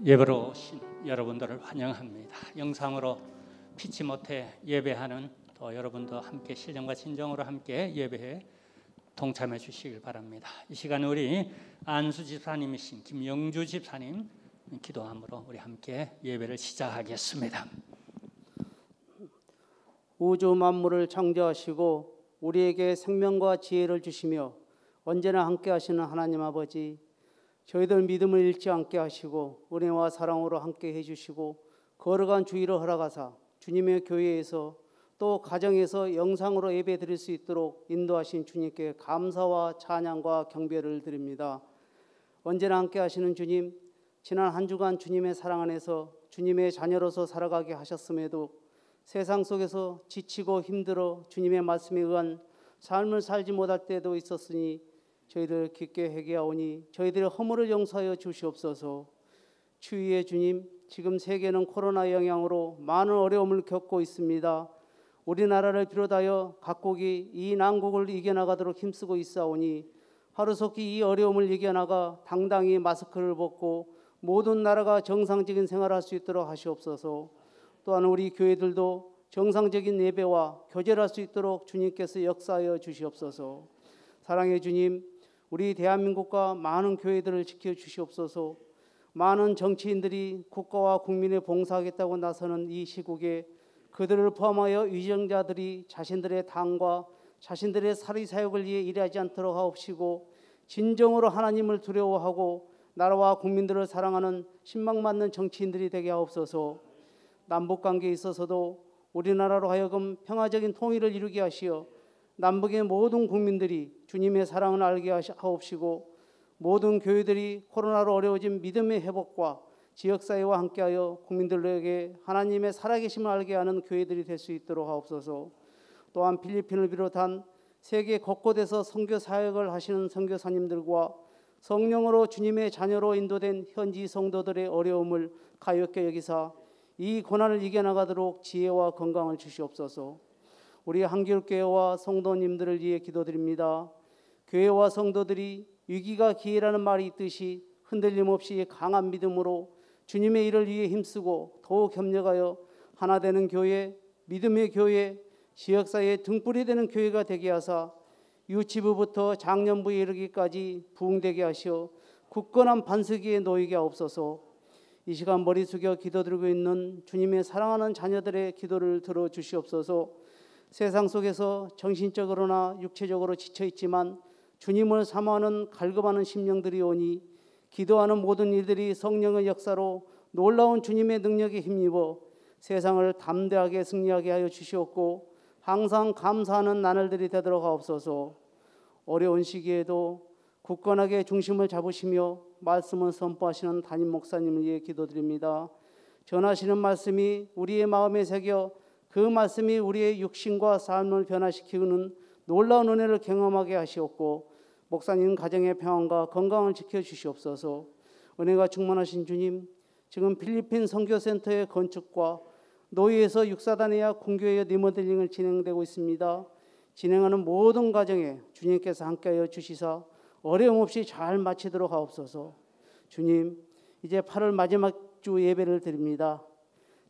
예배로 오신 여러분들을 환영합니다. 영상으로 피치 못해 예배하는 또 여러분도 함께 신령과 진정으로 함께 예배에 동참해 주시길 바랍니다. 이 시간 우리 안수 집사님이신 김영주 집사님 기도함으로 우리 함께 예배를 시작하겠습니다. 우주 만물을 창조하시고 우리에게 생명과 지혜를 주시며 언제나 함께 하시는 하나님 아버지, 저희들 믿음을 잃지 않게 하시고 은혜와 사랑으로 함께 해주시고 걸어간 주의를 허락하사 주님의 교회에서 또 가정에서 영상으로 예배 드릴 수 있도록 인도하신 주님께 감사와 찬양과 경배를 드립니다. 언제나 함께 하시는 주님, 지난 한 주간 주님의 사랑 안에서 주님의 자녀로서 살아가게 하셨음에도 세상 속에서 지치고 힘들어 주님의 말씀에 의한 삶을 살지 못할 때도 있었으니 저희들 깊게 회개하오니 저희들의 허물을 용서하여 주시옵소서. 추위의 주님, 지금 세계는 코로나 영향으로 많은 어려움을 겪고 있습니다. 우리나라를 비롯하여 각국이 이 난국을 이겨나가도록 힘쓰고 있사오니 하루속히 이 어려움을 이겨나가 당당히 마스크를 벗고 모든 나라가 정상적인 생활을 할 수 있도록 하시옵소서. 또한 우리 교회들도 정상적인 예배와 교제를 할 수 있도록 주님께서 역사하여 주시옵소서. 사랑의 주님, 우리 대한민국과 많은 교회들을 지켜주시옵소서. 많은 정치인들이 국가와 국민에 봉사하겠다고 나서는 이 시국에 그들을 포함하여 위정자들이 자신들의 당과 자신들의 사리사욕을 위해 일하지 않도록 하옵시고 진정으로 하나님을 두려워하고 나라와 국민들을 사랑하는 신망받는 정치인들이 되게 하옵소서. 남북관계에 있어서도 우리나라로 하여금 평화적인 통일을 이루게 하시어 남북의 모든 국민들이 주님의 사랑을 알게 하옵시고 모든 교회들이 코로나로 어려워진 믿음의 회복과 지역사회와 함께하여 국민들에게 하나님의 살아계심을 알게 하는 교회들이 될 수 있도록 하옵소서. 또한 필리핀을 비롯한 세계 곳곳에서 선교 사역을 하시는 선교사님들과 성령으로 주님의 자녀로 인도된 현지 성도들의 어려움을 가볍게 여기사 이 고난을 이겨나가도록 지혜와 건강을 주시옵소서. 우리 한길교회와 성도님들을 위해 기도드립니다. 교회와 성도들이 위기가 기회라는 말이 있듯이 흔들림 없이 강한 믿음으로 주님의 일을 위해 힘쓰고 더욱 협력하여 하나 되는 교회, 믿음의 교회, 지역사회의 등불이 되는 교회가 되게 하사 유치부부터 장년부에 이르기까지 부흥되게 하시어 굳건한 반석 위에 놓이게 하옵소서. 이 시간 머리 숙여 기도드리고 있는 주님의 사랑하는 자녀들의 기도를 들어주시옵소서. 세상 속에서 정신적으로나 육체적으로 지쳐있지만 주님을 사모하는 갈급하는 심령들이 오니 기도하는 모든 이들이 성령의 역사로 놀라운 주님의 능력에 힘입어 세상을 담대하게 승리하게 하여 주시옵고 항상 감사하는 나날들이 되도록 하옵소서. 어려운 시기에도 굳건하게 중심을 잡으시며 말씀을 선포하시는 담임 목사님을 위해 기도드립니다. 전하시는 말씀이 우리의 마음에 새겨 그 말씀이 우리의 육신과 삶을 변화시키는 놀라운 은혜를 경험하게 하시옵고 목사님 가정의 평안과 건강을 지켜주시옵소서. 은혜가 충만하신 주님, 지금 필리핀 선교센터의 건축과 노예에서 육사단회와 공교회의 리모델링을 진행되고 있습니다. 진행하는 모든 과정에 주님께서 함께하여 주시사 어려움 없이 잘 마치도록 하옵소서. 주님, 이제 8월 마지막 주 예배를 드립니다.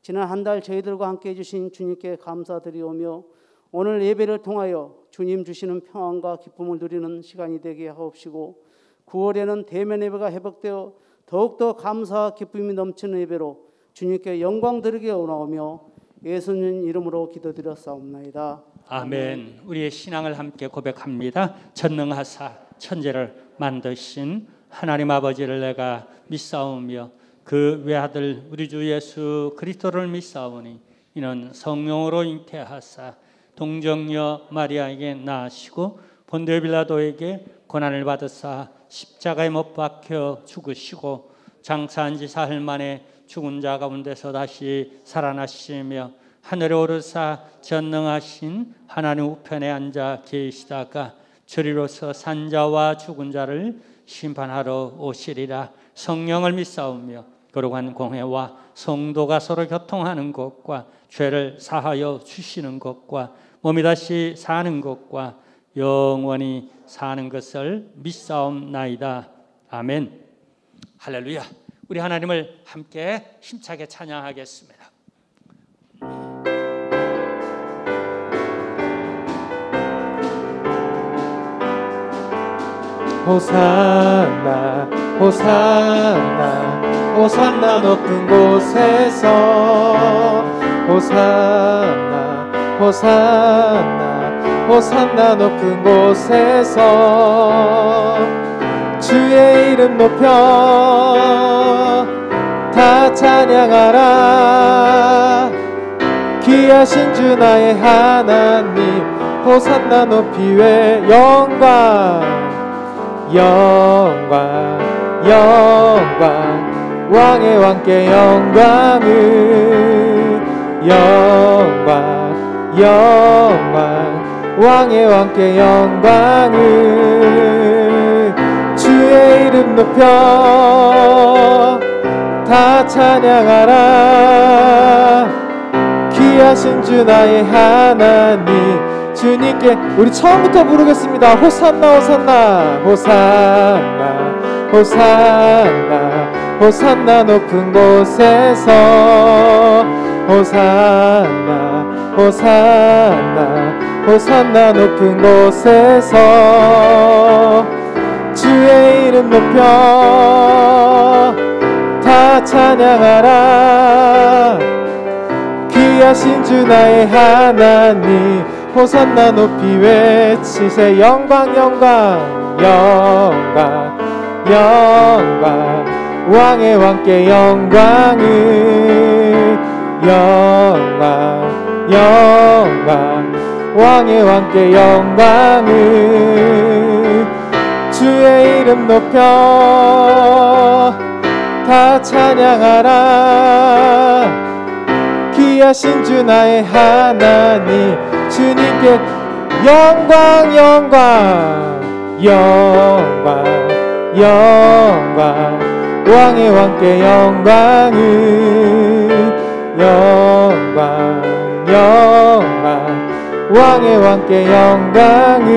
지난 한 달 저희들과 함께해 주신 주님께 감사드리오며 오늘 예배를 통하여 주님 주시는 평안과 기쁨을 누리는 시간이 되게 하옵시고 9월에는 대면 예배가 회복되어 더욱더 감사와 기쁨이 넘치는 예배로 주님께 영광 드리게 원하오며 예수님 이름으로 기도드렸사옵나이다. 아멘. 우리의 신앙을 함께 고백합니다. 전능하사 천지를 만드신 하나님 아버지를 내가 믿사오며 그 외아들 우리 주 예수 그리스도를 믿사오니 이는 성령으로 잉태하사 동정녀 마리아에게 낳으시고 본디오 빌라도에게 고난을 받으사 십자가에 못 박혀 죽으시고 장사한 지 사흘 만에 죽은 자 가운데서 다시 살아나시며 하늘에 오르사 전능하신 하나님 우편에 앉아 계시다가 저리로서 산자와 죽은 자를 심판하러 오시리라. 성령을 믿사오며 거룩한 공회와 성도가 서로 교통하는 것과 죄를 사하여 주시는 것과 몸이 다시 사는 것과 영원히 사는 것을 믿사옵나이다. 아멘. 할렐루야. 우리 하나님을 함께 힘차게 찬양하겠습니다. 호산나 호산나 호산나 높은 곳에서 호산나 호산나 호산나 높은 곳에서 주의 이름 높여 다 찬양하라. 귀하신 주 나의 하나님 호산나 높이 외 영광 영광 영광 왕의 왕께 영광을 영광 영광 왕의 왕께 영광을 주의 이름 높여 다 찬양하라. 귀하신 주 나의 하나님 주님께 우리 처음부터 부르겠습니다. 호산나 호산나 호산나 호산나 호산나 높은 곳에서 호산나 호산나 호산나 높은 곳에서 주의 이름 높여 다 찬양하라. 귀하신 주 나의 하나님 호산나 높이 외치세. 영광 영광 영광 영광 왕의 왕께 영광을 영광 영광 왕의 왕께 영광을 주의 이름 높여 다 찬양하라. 귀하신 주 나의 하나님 주님께 영광 영광 영광 영광 왕의 왕께 영광을 영광 영광 왕의 왕께 영광을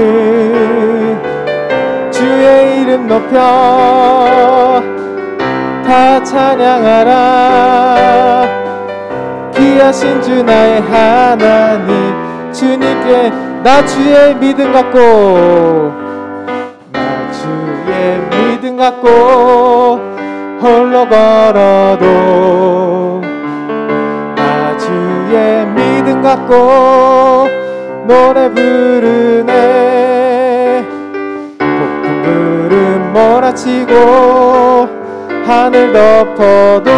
주의 이름 높여 다 찬양하라. 귀하신 주 나의 하나님 주님께 나 주의 믿음 갖고 나 주의 믿음 갖고 홀로 걸어도 나 주의 믿음 갖고 노래 부르네. 폭풍 구름 몰아치고 하늘 덮어도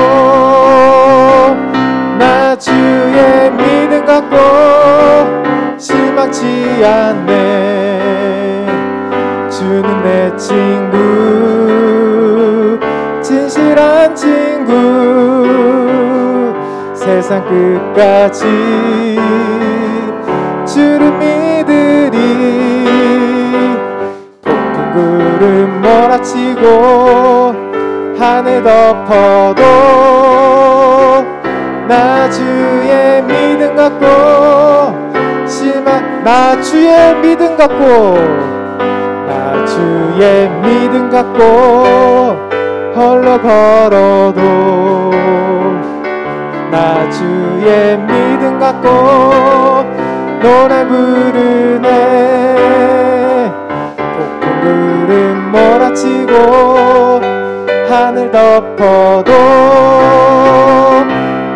나 주의 믿음 갖고 실망치 않네. 주는 내 친구 진실한 친구 세상 끝까지 주를 믿으리. 폭풍 구름 몰아치고 하늘 덮어도 나 주의 믿음 갖고 나 주의 믿음 갖고 나 주의 믿음 갖고 홀로 걸어도 나 주의 믿음 갖고 노래 부르네. 폭풍 구름 몰아치고 하늘 덮어도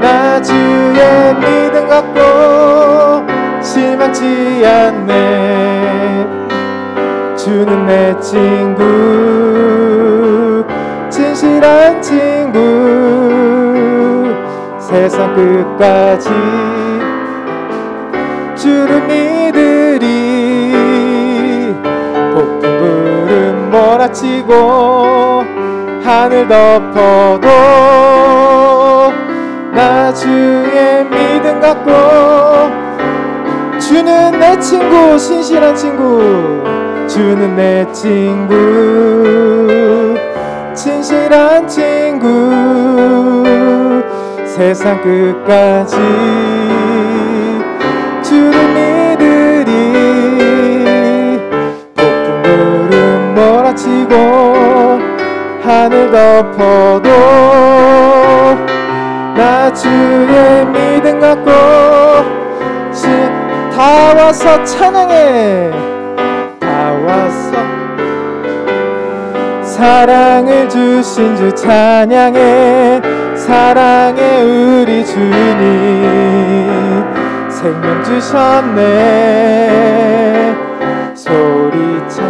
나 주의 믿음 갖고 실망치 않네. 주는 내 친구 진실한 친구 세상 끝까지 주를 믿으리. 폭풍 구름 몰아치고 하늘 덮어도 나 주의 믿음 갖고 주는 내 친구 신실한 친구 주는 내 친구 진실한 친구 세상 끝까지 주를 믿으리. 하늘 덮어도 나 주의 믿음 갖고 다 와서 찬양해. 다 와서 사랑을 주신 주 찬양해. 사랑해 우리 주님 생명 주셨네. 소리쳐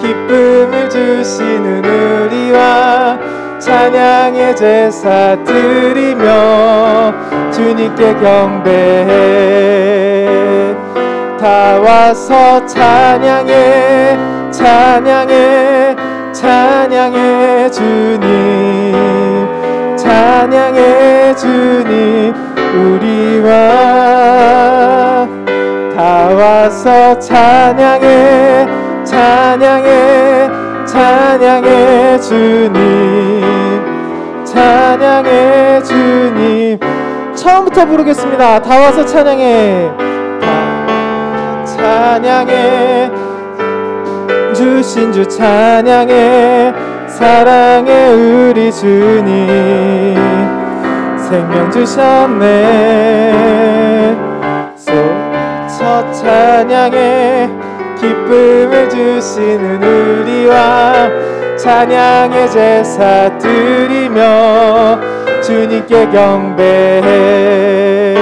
기쁨을 주시는 우리와 찬양의 제사 드리며 주님께 경배해. 다 와서 찬양해 찬양해 찬양해 주님 찬양해 주님 우리와 다 와서 찬양해 찬양해 찬양해 주님 찬양해 주님. 처음부터 부르겠습니다. 다 와서 찬양해. 찬양해 주신 주 찬양해. 사랑해 우리 주님 생명 주셨네. 소쳐 찬양해 기쁨을 주시는 우리와 찬양의 제사 드리며 주님께 경배해.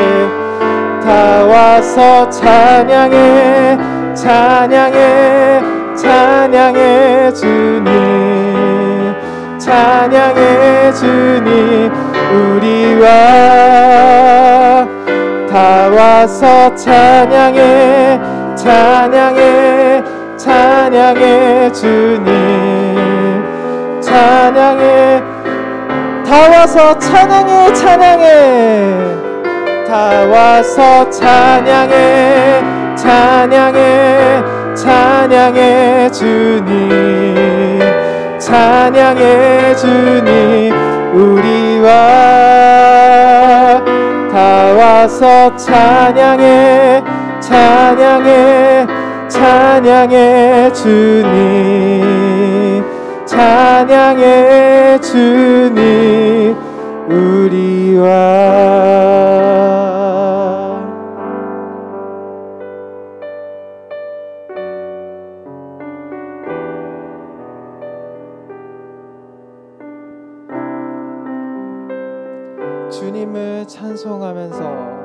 다 와서 찬양해 찬양해 찬양해 주님 찬양해 주님 우리와 다 와서 찬양해 찬양해 찬양해 주님 찬양해. 다 와서 찬양해 찬양해 다 와서 찬양해 찬양해 찬양해 주님 찬양해 주님 우리와 다 와서 찬양해 찬양해 찬양해 주님 찬양해 주님 우리와. 주님을 찬송하면서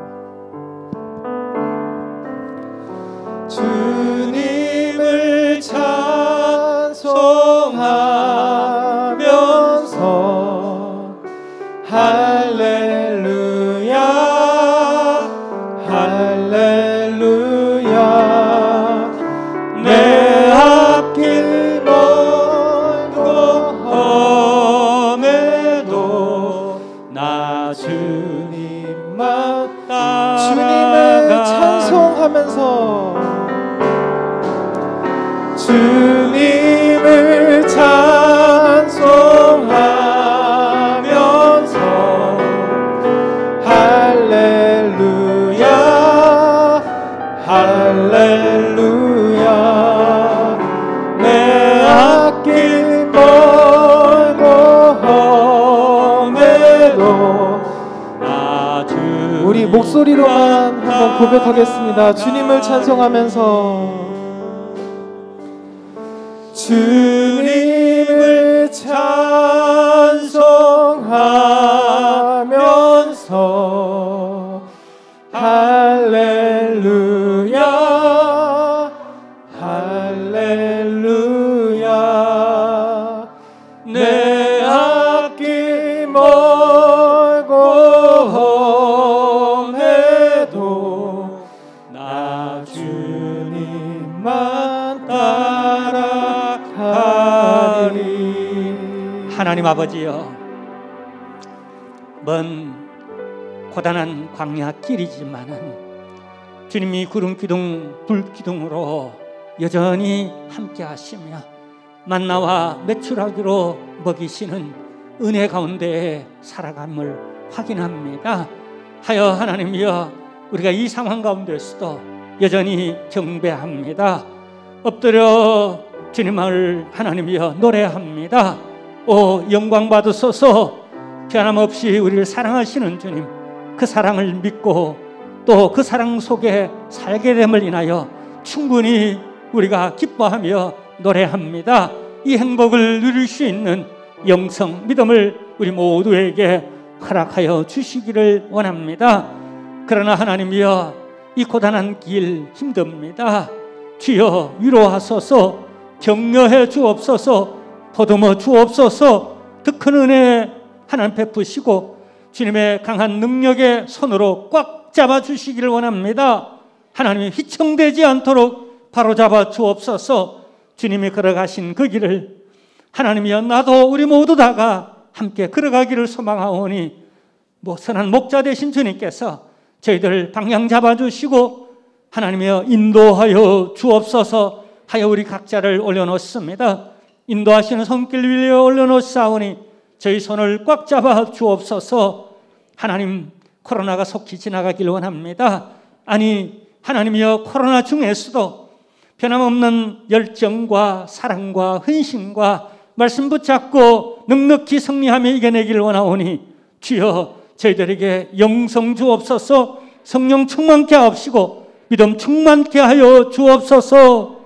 주님을 찬송하면서 할렐루야 할렐루야 내 앞길 멀고 험해도 나 주님만 따라가. 주님을 찬송하면서 주님을 찬송하면서 할렐루야 할렐루야 내 앞길 멀고 험해도 나 주님. 우리 목소리로만 한번 고백하겠습니다. 주님을 찬송하면서 주님을 찬송하면서 할렐루야 할렐루야 내 앞길 멀고 험해도 나 주님만 따라가리. 하나님 아버지여, 먼 고단한 광야 길이지만은 주님이 구름 기둥 불 기둥으로 여전히 함께 하시며 만나와 메추라기로 먹이시는 은혜 가운데 살아감을 확인합니다. 하여 하나님이여, 우리가 이 상황 가운데서도 여전히 경배합니다. 엎드려 주님을 하나님이여 노래합니다. 오 영광 받으소서. 변함없이 우리를 사랑하시는 주님, 그 사랑을 믿고 또 그 사랑 속에 살게 됨을 인하여 충분히 우리가 기뻐하며 노래합니다. 이 행복을 누릴 수 있는 영성 믿음을 우리 모두에게 허락하여 주시기를 원합니다. 그러나 하나님이여 이 고단한 길 힘듭니다. 주여 위로하소서, 격려해 주옵소서, 보듬어 주옵소서. 더 큰 은혜 하나님 베푸시고 주님의 강한 능력의 손으로 꽉 잡아 주시기를 원합니다. 하나님이 휘청되지 않도록 바로잡아 주옵소서. 주님이 걸어가신 그 길을 하나님이여 나도 우리 모두 다가 함께 걸어가기를 소망하오니 선한 목자 되신 주님께서 저희들 방향 잡아주시고 하나님이여 인도하여 주옵소서 하여 우리 각자를 올려놓습니다. 인도하시는 손길 위에 올려놓사오니 저희 손을 꽉 잡아 주옵소서. 하나님 코로나가 속히 지나가길 원합니다. 아니 하나님이여 코로나 중에서도 변함없는 열정과 사랑과 헌신과 말씀 붙잡고 넉넉히 승리하며 이겨내길 원하오니 주여 저희들에게 영성 주옵소서. 성령 충만케 하옵시고 믿음 충만케 하여 주옵소서.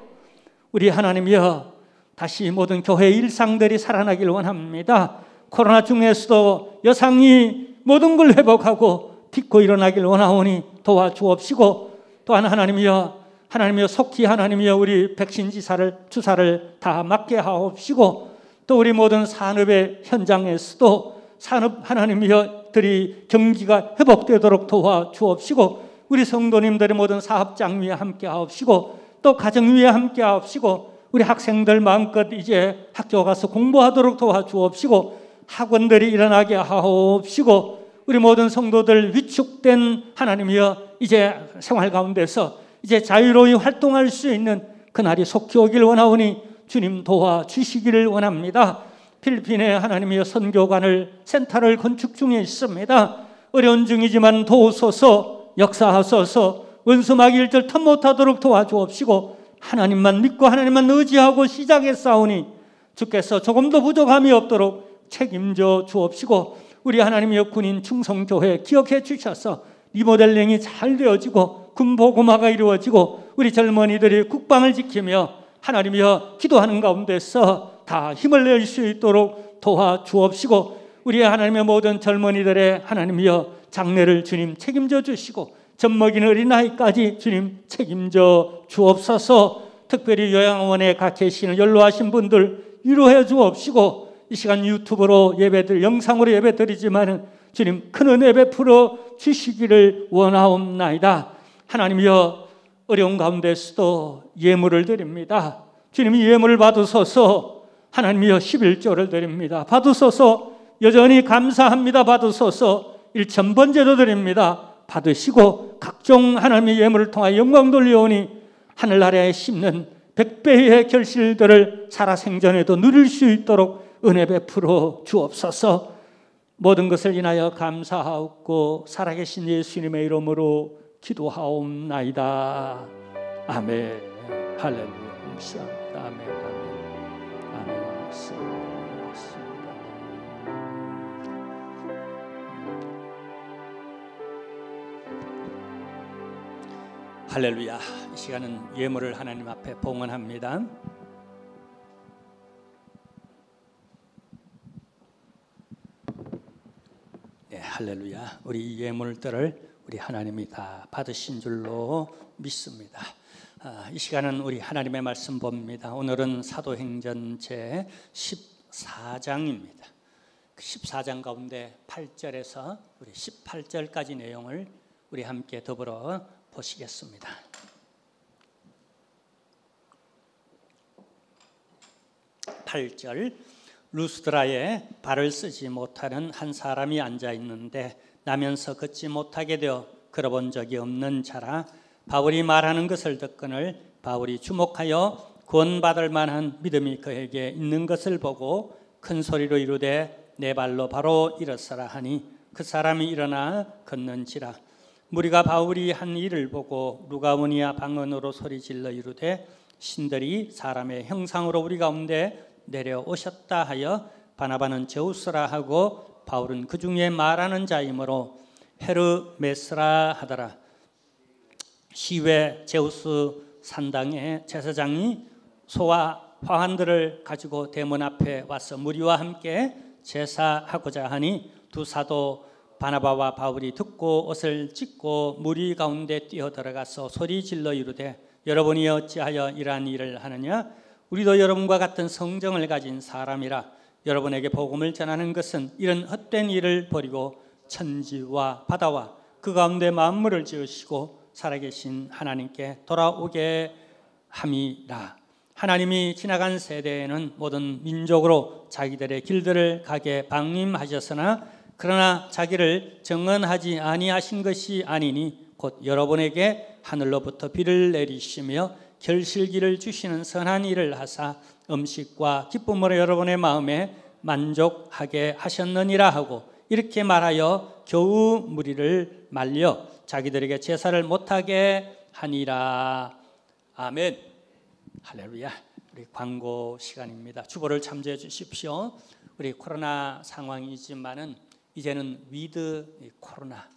우리 하나님이여 다시 모든 교회 일상들이 살아나길 원합니다. 코로나 중에서도 여상이 모든 걸 회복하고 딛고 일어나길 원하오니 도와주옵시고 또한 하나님이여 속히 하나님이여 우리 백신 주사를 다 맞게 하옵시고 또 우리 모든 산업의 현장에서도 산업 하나님이여들이 경기가 회복되도록 도와주옵시고 우리 성도님들의 모든 사업장 위에 함께 하옵시고 또 가정 위에 함께 하옵시고 우리 학생들 마음껏 이제 학교 가서 공부하도록 도와주옵시고 학원들이 일어나게 하옵시고 우리 모든 성도들 위축된 하나님이여 이제 생활 가운데서 이제 자유로이 활동할 수 있는 그날이 속히 오길 원하오니 주님 도와주시기를 원합니다. 필리핀에 하나님이여 선교관을 센터를 건축 중에 있습니다. 어려운 중이지만 도우소서, 역사하소서, 원수마귀 일절 틈 못하도록 도와주옵시고 하나님만 믿고 하나님만 의지하고 시작했사오니 주께서 조금도 부족함이 없도록 책임져 주옵시고 우리 하나님의 군인 충성교회 기억해 주셔서 리모델링이 잘 되어지고 군복음화가 이루어지고 우리 젊은이들이 국방을 지키며 하나님이여 기도하는 가운데서 다 힘을 낼 수 있도록 도와주옵시고 우리 하나님의 모든 젊은이들의 하나님이여 장래를 주님 책임져 주시고 젖먹인 어린아이까지 주님 책임져 주옵소서. 특별히 요양원에 가 계시는 연로하신 분들 위로해 주옵시고 이 시간 유튜브로 예배들 영상으로 예배드리지만 주님 큰 은혜 베풀어 주시기를 원하옵나이다. 하나님이여 어려운 가운데서도 예물을 드립니다. 주님이 예물을 받으소서. 하나님이여 11조를 드립니다. 받으소서. 여전히 감사합니다. 받으소서. 1,000번제도 드립니다. 받으시고 각종 하나님의 예물을 통하여 영광 돌려오니 하늘나라에 심는 100배의 결실들을 살아생전에도 누릴 수 있도록 은혜 베풀어 주옵소서. 모든 것을 인하여 감사하옵고 살아계신 예수님의 이름으로 기도하옵나이다. 아멘. 할렐루야. 감사합니다. 아멘. 아멘. 아멘. 할렐루야. 이 시간은 예물을 하나님 앞에 봉헌합니다. 네, 할렐루야. 우리 예물들을 우리 하나님이 다 받으신 줄로 믿습니다. 이 시간은 우리 하나님의 말씀 봅니다. 오늘은 사도행전 제 14장입니다. 그 14장 가운데 8절에서 우리 18절까지 내용을 우리 함께 더불어 보시겠습니다. (8절) 루스드라에 발을 쓰지 못하는 한 사람이 앉아 있는데 나면서 걷지 못하게 되어 걸어본 적이 없는 자라. 바울이 말하는 것을 듣거늘 바울이 주목하여 구원받을 만한 믿음이 그에게 있는 것을 보고 큰 소리로 이르되 내 발로 바로 일어서라 하니 그 사람이 일어나 걷는지라. 무리가 바울이 한 일을 보고 루가오니아 방언으로 소리질러 이르되 신들이 사람의 형상으로 우리 가운데 내려오셨다 하여 바나바는 제우스라 하고 바울은 그 중에 말하는 자이므로 헤르메스라 하더라. 시외 제우스 산당의 제사장이 소와 화환들을 가지고 대문 앞에 와서 무리와 함께 제사하고자 하니 두 사도 바나바와 바울이 듣고 옷을 찢고 무리 가운데 뛰어들어가서 소리질러 이르되 여러분이 어찌하여 이러한 일을 하느냐? 우리도 여러분과 같은 성정을 가진 사람이라 여러분에게 복음을 전하는 것은 이런 헛된 일을 버리고 천지와 바다와 그 가운데 만물을 지으시고 살아계신 하나님께 돌아오게 함이라. 하나님이 지나간 세대에는 모든 민족으로 자기들의 길들을 가게 방임하셨으나 그러나 자기를 정언하지 아니하신 것이 아니니 곧 여러분에게 하늘로부터 비를 내리시며 결실기를 주시는 선한 일을 하사 음식과 기쁨으로 여러분의 마음에 만족하게 하셨느니라 하고 이렇게 말하여 겨우 무리를 말려 자기들에게 제사를 못하게 하니라. 아멘. 할렐루야. 우리 광고 시간입니다. 주보를 참조해 주십시오. 우리 코로나 상황이지만은 이제는 위드 코로나,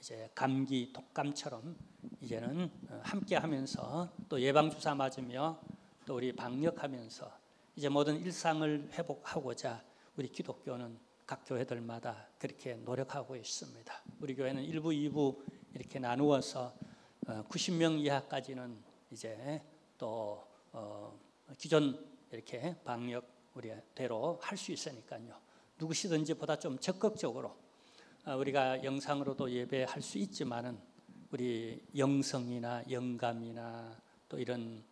이제 감기 독감처럼 이제는 함께하면서 또 예방 주사 맞으며 또 우리 방역하면서 이제 모든 일상을 회복하고자 우리 기독교는 각 교회들마다 그렇게 노력하고 있습니다. 우리 교회는 1부, 2부 이렇게 나누어서 90명 이하까지는 이제 또 기존 이렇게 방역 우리대로 할 수 있으니까요. 누구시든지 보다 좀 적극적으로 우리가 영상으로도 예배할 수 있지만은 우리 영성이나 영감이나 또 이런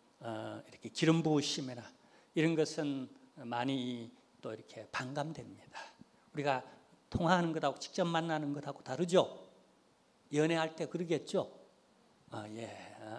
이렇게 기름 부으심이나 이런 것은 많이 또 이렇게 반감됩니다. 우리가 통화하는 것하고 직접 만나는 것하고 다르죠. 연애할 때 그러겠죠.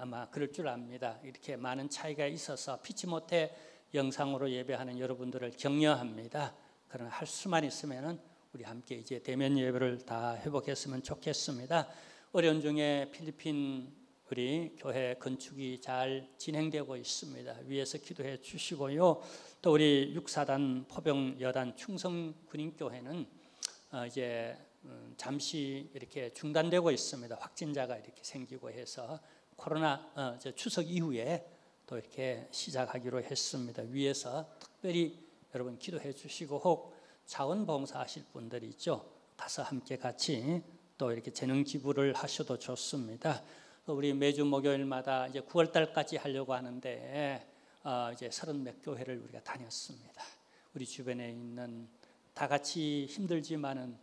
아마 그럴 줄 압니다. 이렇게 많은 차이가 있어서 피치 못해 영상으로 예배하는 여러분들을 격려합니다. 그러나 할 수만 있으면은 우리 함께 이제 대면 예배를 다 회복했으면 좋겠습니다. 어려운 중에 필리핀 우리 교회 건축이 잘 진행되고 있습니다. 위에서 기도해 주시고요. 또 우리 6사단 포병 여단 충성군인교회는 이제 잠시 이렇게 중단되고 있습니다. 확진자가 이렇게 생기고 해서 코로나 추석 이후에 또 이렇게 시작하기로 했습니다. 위에서 특별히 여러분 기도해 주시고 혹 자원봉사 하실 분들이 있죠. 가서 함께 같이 또 이렇게 재능 기부를 하셔도 좋습니다. 우리 매주 목요일마다 이제 9월 달까지 하려고 하는데 이제 30몇 교회를 우리가 다녔습니다. 우리 주변에 있는 다 같이 힘들지만은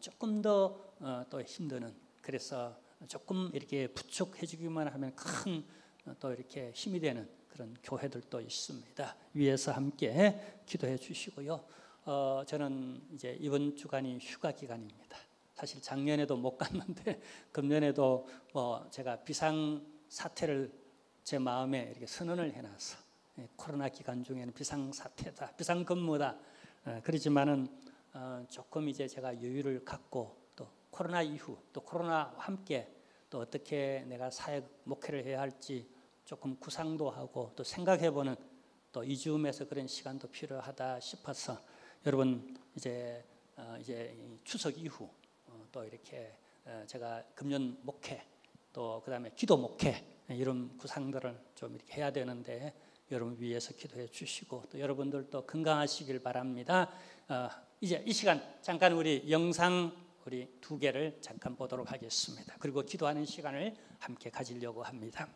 조금 더 또 힘드는, 그래서 조금 이렇게 부축해 주기만 하면 큰 또 이렇게 힘이 되는 그런 교회들도 있습니다. 위에서 함께 기도해 주시고요. 저는 이제 이번 주간이 휴가 기간입니다. 사실 작년에도 못 갔는데 금년에도 제가 비상 사태를 제 마음에 이렇게 선언을 해놔서 코로나 기간 중에는 비상 사태다, 비상 근무다. 그렇지만은 조금 이제 제가 여유를 갖고 또 코로나 이후 또 코로나와 함께 또 어떻게 내가 사역 목회를 해야 할지 조금 구상도 하고 또 생각해보는 또 이즈음에서 그런 시간도 필요하다 싶어서 여러분 이제 추석 이후 또 이렇게 제가 금년 목회 또 그다음에 기도 목회 이런 구상들을 좀 이렇게 해야 되는데 여러분 위해서 기도해 주시고 또 여러분들도 건강하시길 바랍니다. 이제 이 시간 잠깐 우리 영상 우리 2개를 잠깐 보도록 하겠습니다. 그리고 기도하는 시간을 함께 가지려고 합니다.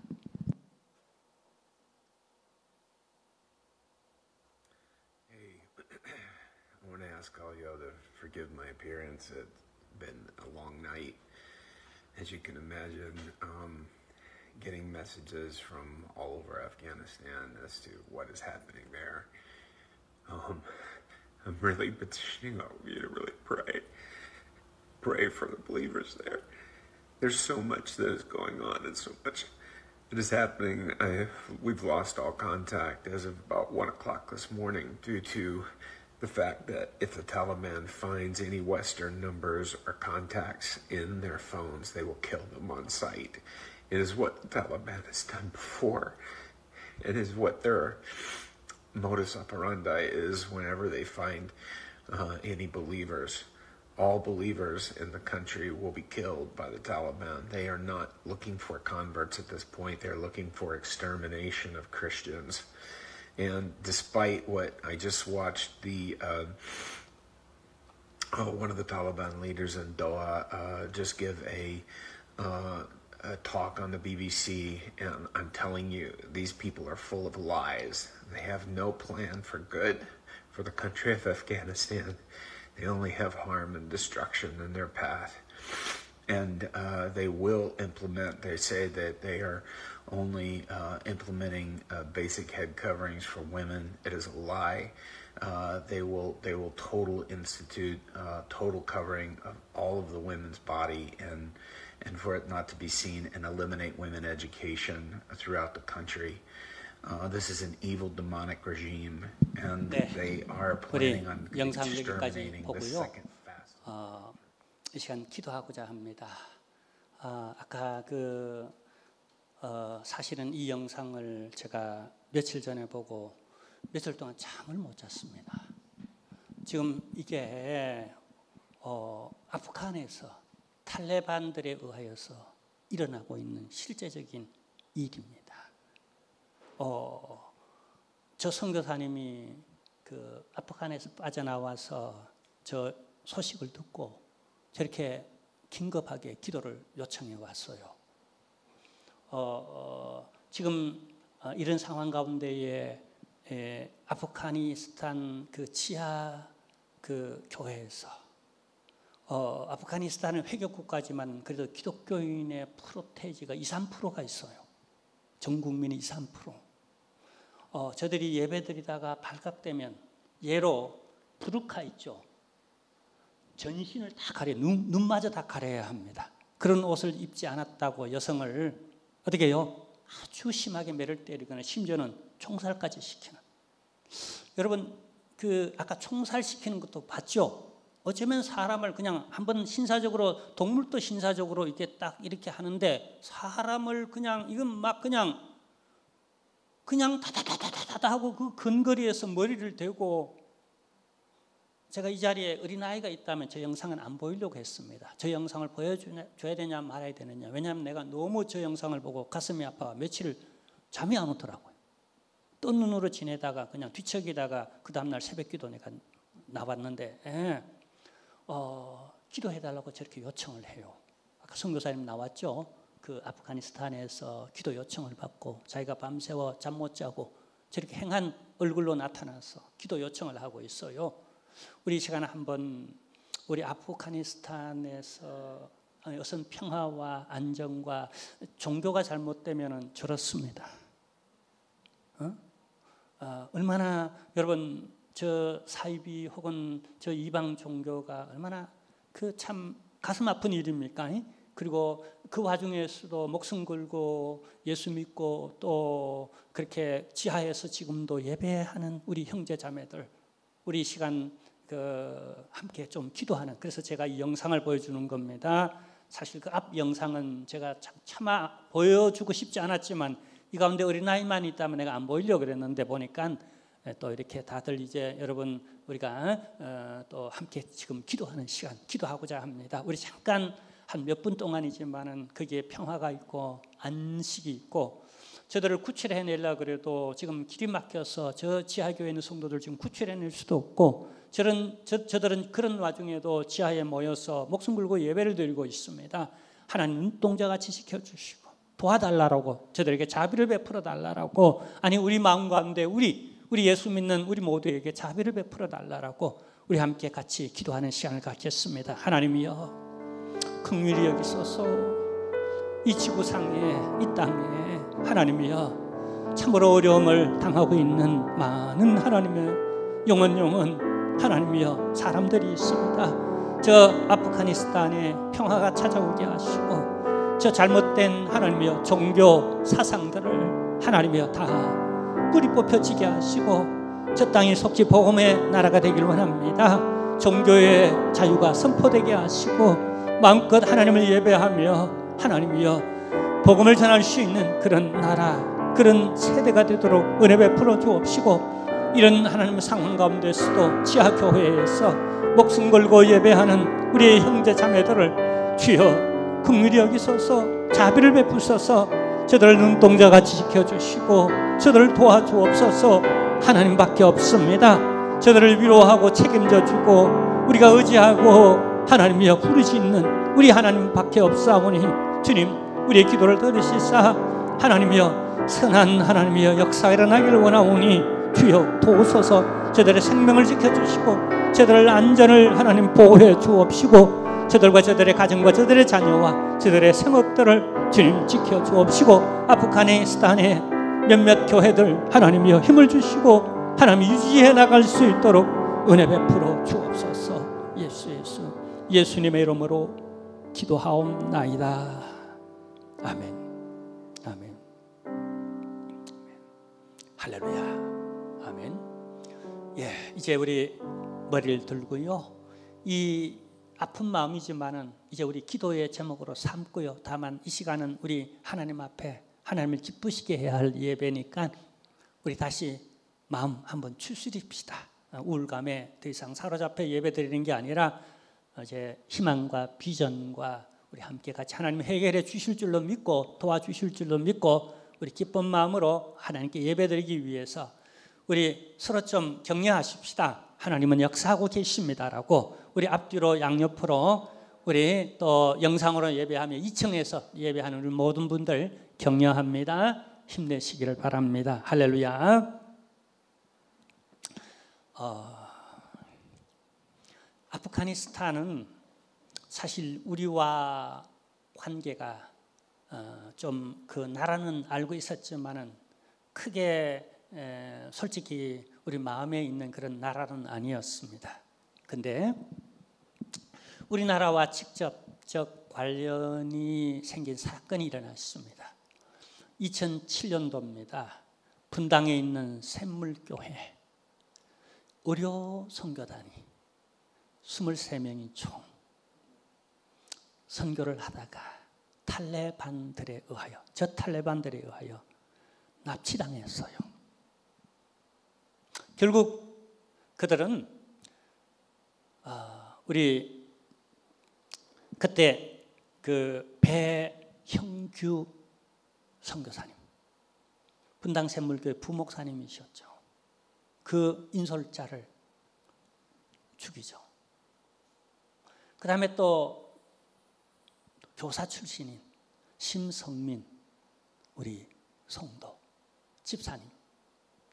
I want to ask all y'all to forgive my appearance. It's been a long night. As you can imagine, getting messages from all over Afghanistan as to what is happening there. I'm really petitioning all of you to really pray for the believers there. There's so much that is going on and so much that is happening. We've lost all contact as of about 1 o'clock this morning due to the fact that if the Taliban finds any Western numbers or contacts in their phones, they will kill them on sight. It is what the Taliban has done before. It is what their modus operandi is whenever they find any believers. All believers in the country will be killed by the Taliban. They are not looking for converts at this point. They're looking for extermination of Christians. And despite what I just watched, one of the Taliban leaders in Doha just give a talk on the BBC, and I'm telling you, these people are full of lies. They have no plan for good for the country of Afghanistan. They only have harm and destruction in their path. And they will implement, they say that they are only implementing basic head coverings for women. It is a lie. They will institute total covering of all of the women's body and for it not to be seen, and eliminate women education throughout the country. This is an evil demonic regime, and they are planning on 영상 여기까지 exterminating the 보고요. second fast. 이 시간 기도하고자 합니다. 아까 사실은 이 영상을 제가 며칠 전에 보고 며칠 동안 잠을 못 잤습니다. 지금 이게 아프간에서 탈레반들에 의하여서 일어나고 있는 실제적인 일입니다. 저 선교사님이 그 아프간에서 빠져나와서 저 소식을 듣고 저렇게 긴급하게 기도를 요청해 왔어요. 지금 이런 상황 가운데에 아프가니스탄 그 지하 그 교회에서 아프가니스탄은 회교 국가지만 그래도 기독교인의 프로테이지가 2~3%가 있어요. 전 국민이 2~3%. 저들이 예배드리다가 발각되면 예로 부르카 있죠. 전신을 다 가려, 눈마저 다 가려야 합니다. 그런 옷을 입지 않았다고 여성을 어떻게 해요? 아주 심하게 매를 때리거나 심지어는 총살까지 시키는. 여러분 아까 총살시키는 것도 봤죠? 어쩌면 사람을 그냥 한번 신사적으로, 동물도 신사적으로 이렇게 딱 이렇게 하는데 사람을 그냥 이건 막 그냥 다다다다다 하고 그 근거리에서 머리를 대고. 제가 이 자리에 어린아이가 있다면 저 영상은 안 보이려고 했습니다. 저 영상을 보여줘야 되냐 말아야 되느냐. 왜냐하면 내가 너무 저 영상을 보고 가슴이 아파 며칠 잠이 안 오더라고요. 뜬 눈으로 지내다가 그냥 뒤척이다가 그 다음날 새벽기도 내가 나왔는데 기도해달라고 저렇게 요청을 해요. 아까 선교사님 나왔죠. 그 아프가니스탄에서 기도 요청을 받고 자기가 밤새워 잠 못 자고 저렇게 행한 얼굴로 나타나서 기도 요청을 하고 있어요. 우리 이 시간에 한번 우리 아프가니스탄에서 어떤 평화와 안정과 종교가 잘못되면 저렇습니다. 얼마나 여러분 저 사이비 혹은 저 이방 종교가 얼마나 그 참 가슴 아픈 일입니까? 그리고 그 와중에서도 목숨 걸고 예수 믿고 또 그렇게 지하에서 지금도 예배하는 우리 형제 자매들, 우리 시간 함께 좀 기도하는. 그래서 제가 이 영상을 보여주는 겁니다. 사실 그 앞 영상은 제가 차마 보여주고 싶지 않았지만 이 가운데 어린아이만 있다면 내가 안 보이려고 그랬는데 보니까 또 이렇게 다들 이제 여러분 우리가 또 함께 지금 기도하는 시간, 기도하고자 합니다. 우리 잠깐 한 몇 분 동안이지만은 거기에 평화가 있고 안식이 있고, 저들을 구출해내려고 그래도 지금 길이 막혀서 저 지하교회 있는 성도들 지금 구출해낼 수도 없고, 저들은 그런 와중에도 지하에 모여서 목숨 걸고 예배를 드리고 있습니다. 하나님 눈동자같이 지켜주시고 도와달라고, 저들에게 자비를 베풀어 달라고, 아니 우리 마음 가운데 우리 예수 믿는 우리 모두에게 자비를 베풀어 달라고 우리 함께 같이 기도하는 시간을 갖겠습니다. 하나님이여, 긍휼히 여기소서. 이 지구상에, 이 땅에 하나님이여, 참으로 어려움을 당하고 있는 많은 하나님의 영원 하나님이여 사람들이 있습니다. 저 아프가니스탄에 평화가 찾아오게 하시고, 저 잘못된 하나님이여 종교 사상들을 하나님이여 다 뿌리 뽑혀지게 하시고, 저 땅이 속지 복음의 나라가 되길 원합니다. 종교의 자유가 선포되게 하시고 마음껏 하나님을 예배하며 하나님이여 복음을 전할 수 있는 그런 나라, 그런 세대가 되도록 은혜 베풀어 주옵시고, 이런 하나님의 상황 가운데서도 지하교회에서 목숨 걸고 예배하는 우리의 형제 자매들을 주여 긍휼히 여기소서, 자비를 베푸소서, 저들을 눈동자같이 지켜주시고 저들을 도와주옵소서. 하나님밖에 없습니다. 저들을 위로하고 책임져 주고 우리가 의지하고 하나님이여 부르짖는 우리 하나님밖에 없사오니 주님, 우리의 기도를 들으시사 하나님이여 선한 하나님이여 역사가 일어나기를 원하오니 주여 도우소서. 저들의 생명을 지켜주시고 저들의 안전을 하나님 보호해 주옵시고, 저들과 저들의 가정과 저들의 자녀와 저들의 생업들을 주님 지켜주옵시고, 아프가니스탄의 몇몇 교회들 하나님이여 힘을 주시고 하나님 유지해 나갈 수 있도록 은혜 베풀어 주옵소서. 예수님의 이름으로 기도하옵나이다. 아멘. 아멘. 할렐루야. 아멘. 예, 이제 우리 머리를 들고요, 이 아픈 마음이지만은 이제 우리 기도의 제목으로 삼고요. 다만 이 시간은 우리 하나님 앞에 하나님을 기쁘시게 해야 할 예배니까 우리 다시 마음 한번 추스립시다. 우울감에 더 이상 사로잡혀 예배 드리는 게 아니라 이제 희망과 비전과 우리 함께 같이 하나님 해결해 주실 줄로 믿고 도와주실 줄로 믿고 우리 기쁜 마음으로 하나님께 예배 드리기 위해서 우리 서로 좀 격려하십시다. 하나님은 역사하고 계십니다라고 우리 앞뒤로 양옆으로 우리 또 영상으로 예배하며 2층에서 예배하는 우리 모든 분들 격려합니다. 힘내시기를 바랍니다. 할렐루야. 아프가니스탄은 사실 우리와 관계가 좀 그 나라는 알고 있었지만은 크게 솔직히 우리 마음에 있는 그런 나라는 아니었습니다. 근데 우리나라와 직접적 관련이 생긴 사건이 일어났습니다. 2007년도입니다. 분당에 있는 샘물교회 의료 선교단이 23명이 총 선교를 하다가 탈레반들에 의하여, 저 탈레반들에 의하여 납치당했어요. 결국 그들은 우리 그때 그 배형규 선교사님, 분당 샘물교회 부목사님이셨죠. 그 인솔자를 죽이죠. 그 다음에 또 교사 출신인 심성민 우리 성도 집사님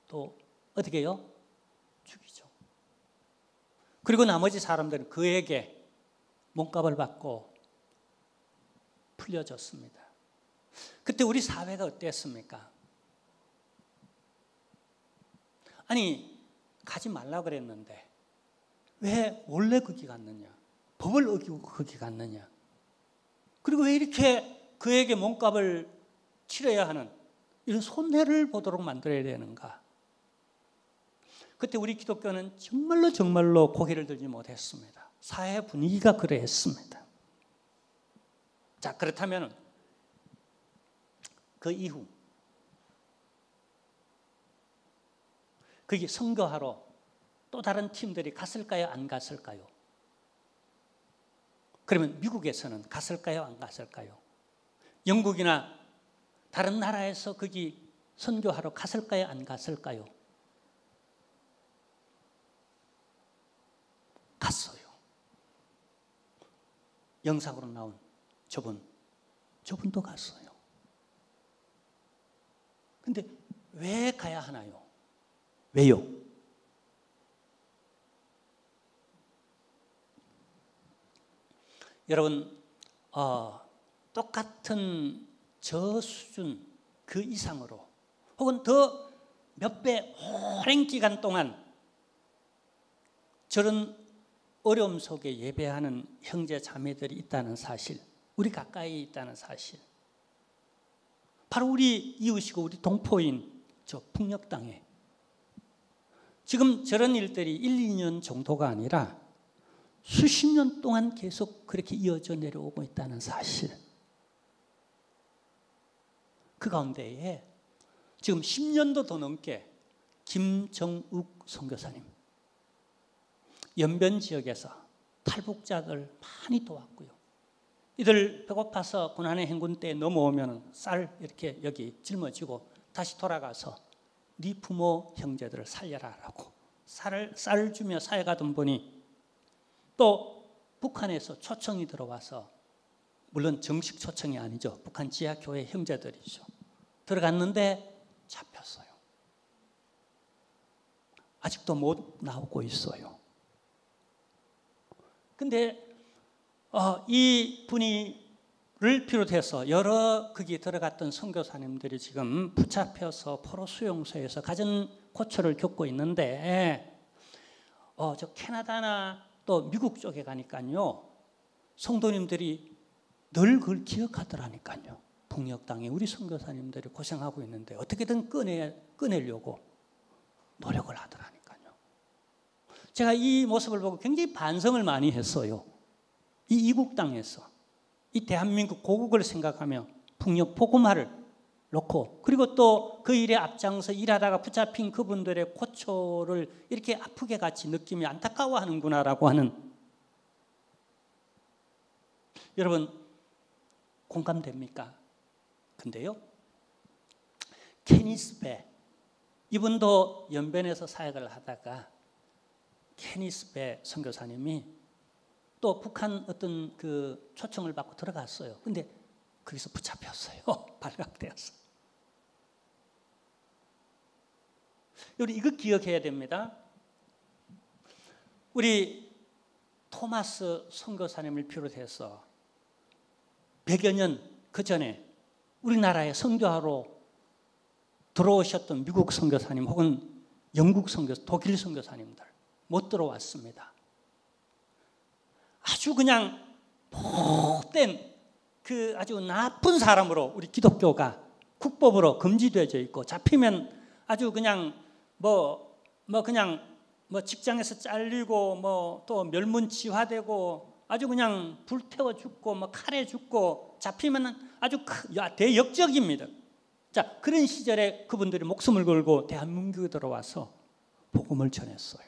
또 어떻게 해요? 죽이죠. 그리고 나머지 사람들은 그에게 몸값을 받고 풀려졌습니다. 그때 우리 사회가 어땠습니까? 아니, 가지 말라 그랬는데 왜 원래 거기 갔느냐? 법을 어기고 거기 갔느냐? 그리고 왜 이렇게 그에게 몸값을 치러야 하는 이런 손해를 보도록 만들어야 되는가? 그때 우리 기독교는 정말로 고개를 들지 못했습니다. 사회 분위기가 그러했습니다. 자, 그렇다면 그 이후 거기 선교하러 또 다른 팀들이 갔을까요? 안 갔을까요? 그러면 미국에서는 갔을까요? 안 갔을까요? 영국이나 다른 나라에서 거기 선교하러 갔을까요? 안 갔을까요? 갔어요. 영상으로 나온 저분도 갔어요. 근데 왜 가야 하나요? 왜요? 여러분, 똑같은 저 수준 그 이상으로 혹은 더 몇 배 오랜 기간 동안 저런 어려움 속에 예배하는 형제 자매들이 있다는 사실, 우리 가까이 있다는 사실, 바로 우리 이웃이고 우리 동포인 저 북녘 땅에 지금 저런 일들이 1, 2년 정도가 아니라 수십 년 동안 계속 그렇게 이어져 내려오고 있다는 사실. 그 가운데에 지금 10년도 더 넘게 김정욱 선교사님, 연변 지역에서 탈북자들 많이 도왔고요. 이들 배고파서 고난의 행군 때 넘어오면 쌀 이렇게 여기 짊어지고 다시 돌아가서 네 부모 형제들을 살려라라고 쌀을 주며 살아가던 분이 또 북한에서 초청이 들어와서, 물론 정식 초청이 아니죠. 북한 지하교회 형제들이죠. 들어갔는데 잡혔어요. 아직도 못 나오고 있어요. 근데 이 분이를 비롯해서 여러 거기 들어갔던 선교사님들이 지금 붙잡혀서 포로 수용소에서 가진 고초를 겪고 있는데, 저 캐나다나 또 미국 쪽에 가니까요, 성도님들이 늘 그걸 기억하더라니까요. 북녘 땅에 우리 선교사님들이 고생하고 있는데 어떻게든 꺼내려고 노력을 하더라니까요. 제가 이 모습을 보고 굉장히 반성을 많이 했어요. 이 이국 땅에서 이 대한민국 고국을 생각하며 북녘 복음화를 놓고, 그리고 또 그 일에 앞장서 일하다가 붙잡힌 그분들의 고초를 이렇게 아프게 같이 느끼며 안타까워하는구나라고 하는, 여러분 공감됩니까? 근데요, 케니스 배, 이분도 연변에서 사역을 하다가 케니스 배 선교사님이 또 북한 어떤 그 초청을 받고 들어갔어요. 근데 거기서 붙잡혔어요. 발각되었어요. 우리 이거 기억해야 됩니다. 우리 토마스 선교사님을 비롯해서 100여 년 그 전에 우리나라에 선교하러 들어오셨던 미국 선교사님 혹은 영국 선교사, 독일 선교사님들 못 들어왔습니다. 아주 그냥 못된 그 아주 나쁜 사람으로 우리 기독교가 국법으로 금지되어 있고, 잡히면 아주 그냥 그냥 직장에서 잘리고 또 멸문지화되고 아주 그냥 불태워 죽고 칼에 죽고, 잡히면 아주 대역적입니다. 자, 그런 시절에 그분들이 목숨을 걸고 대한민국에 들어와서 복음을 전했어요.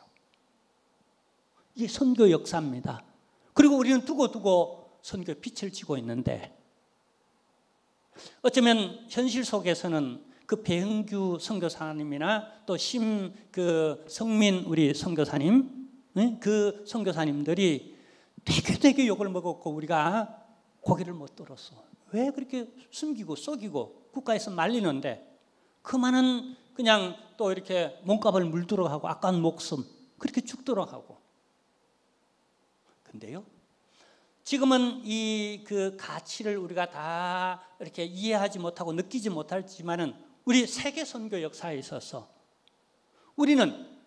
이게 선교 역사입니다. 그리고 우리는 두고두고 선교에 빛을 지고 있는데, 어쩌면 현실 속에서는 그 배흥규 선교사님이나 또 성민 우리 선교사님, 그 선교사님들이 되게 욕을 먹었고 우리가 고개를 못 들었어. 왜 그렇게 숨기고 속이고 국가에서 말리는데 그 많은 그냥 또 이렇게 몸값을 물도록 하고 아까운 목숨 그렇게 죽도록 하고. 근데요, 지금은 이 그 가치를 우리가 다 이렇게 이해하지 못하고 느끼지 못하지만은 우리 세계 선교 역사에 있어서 우리는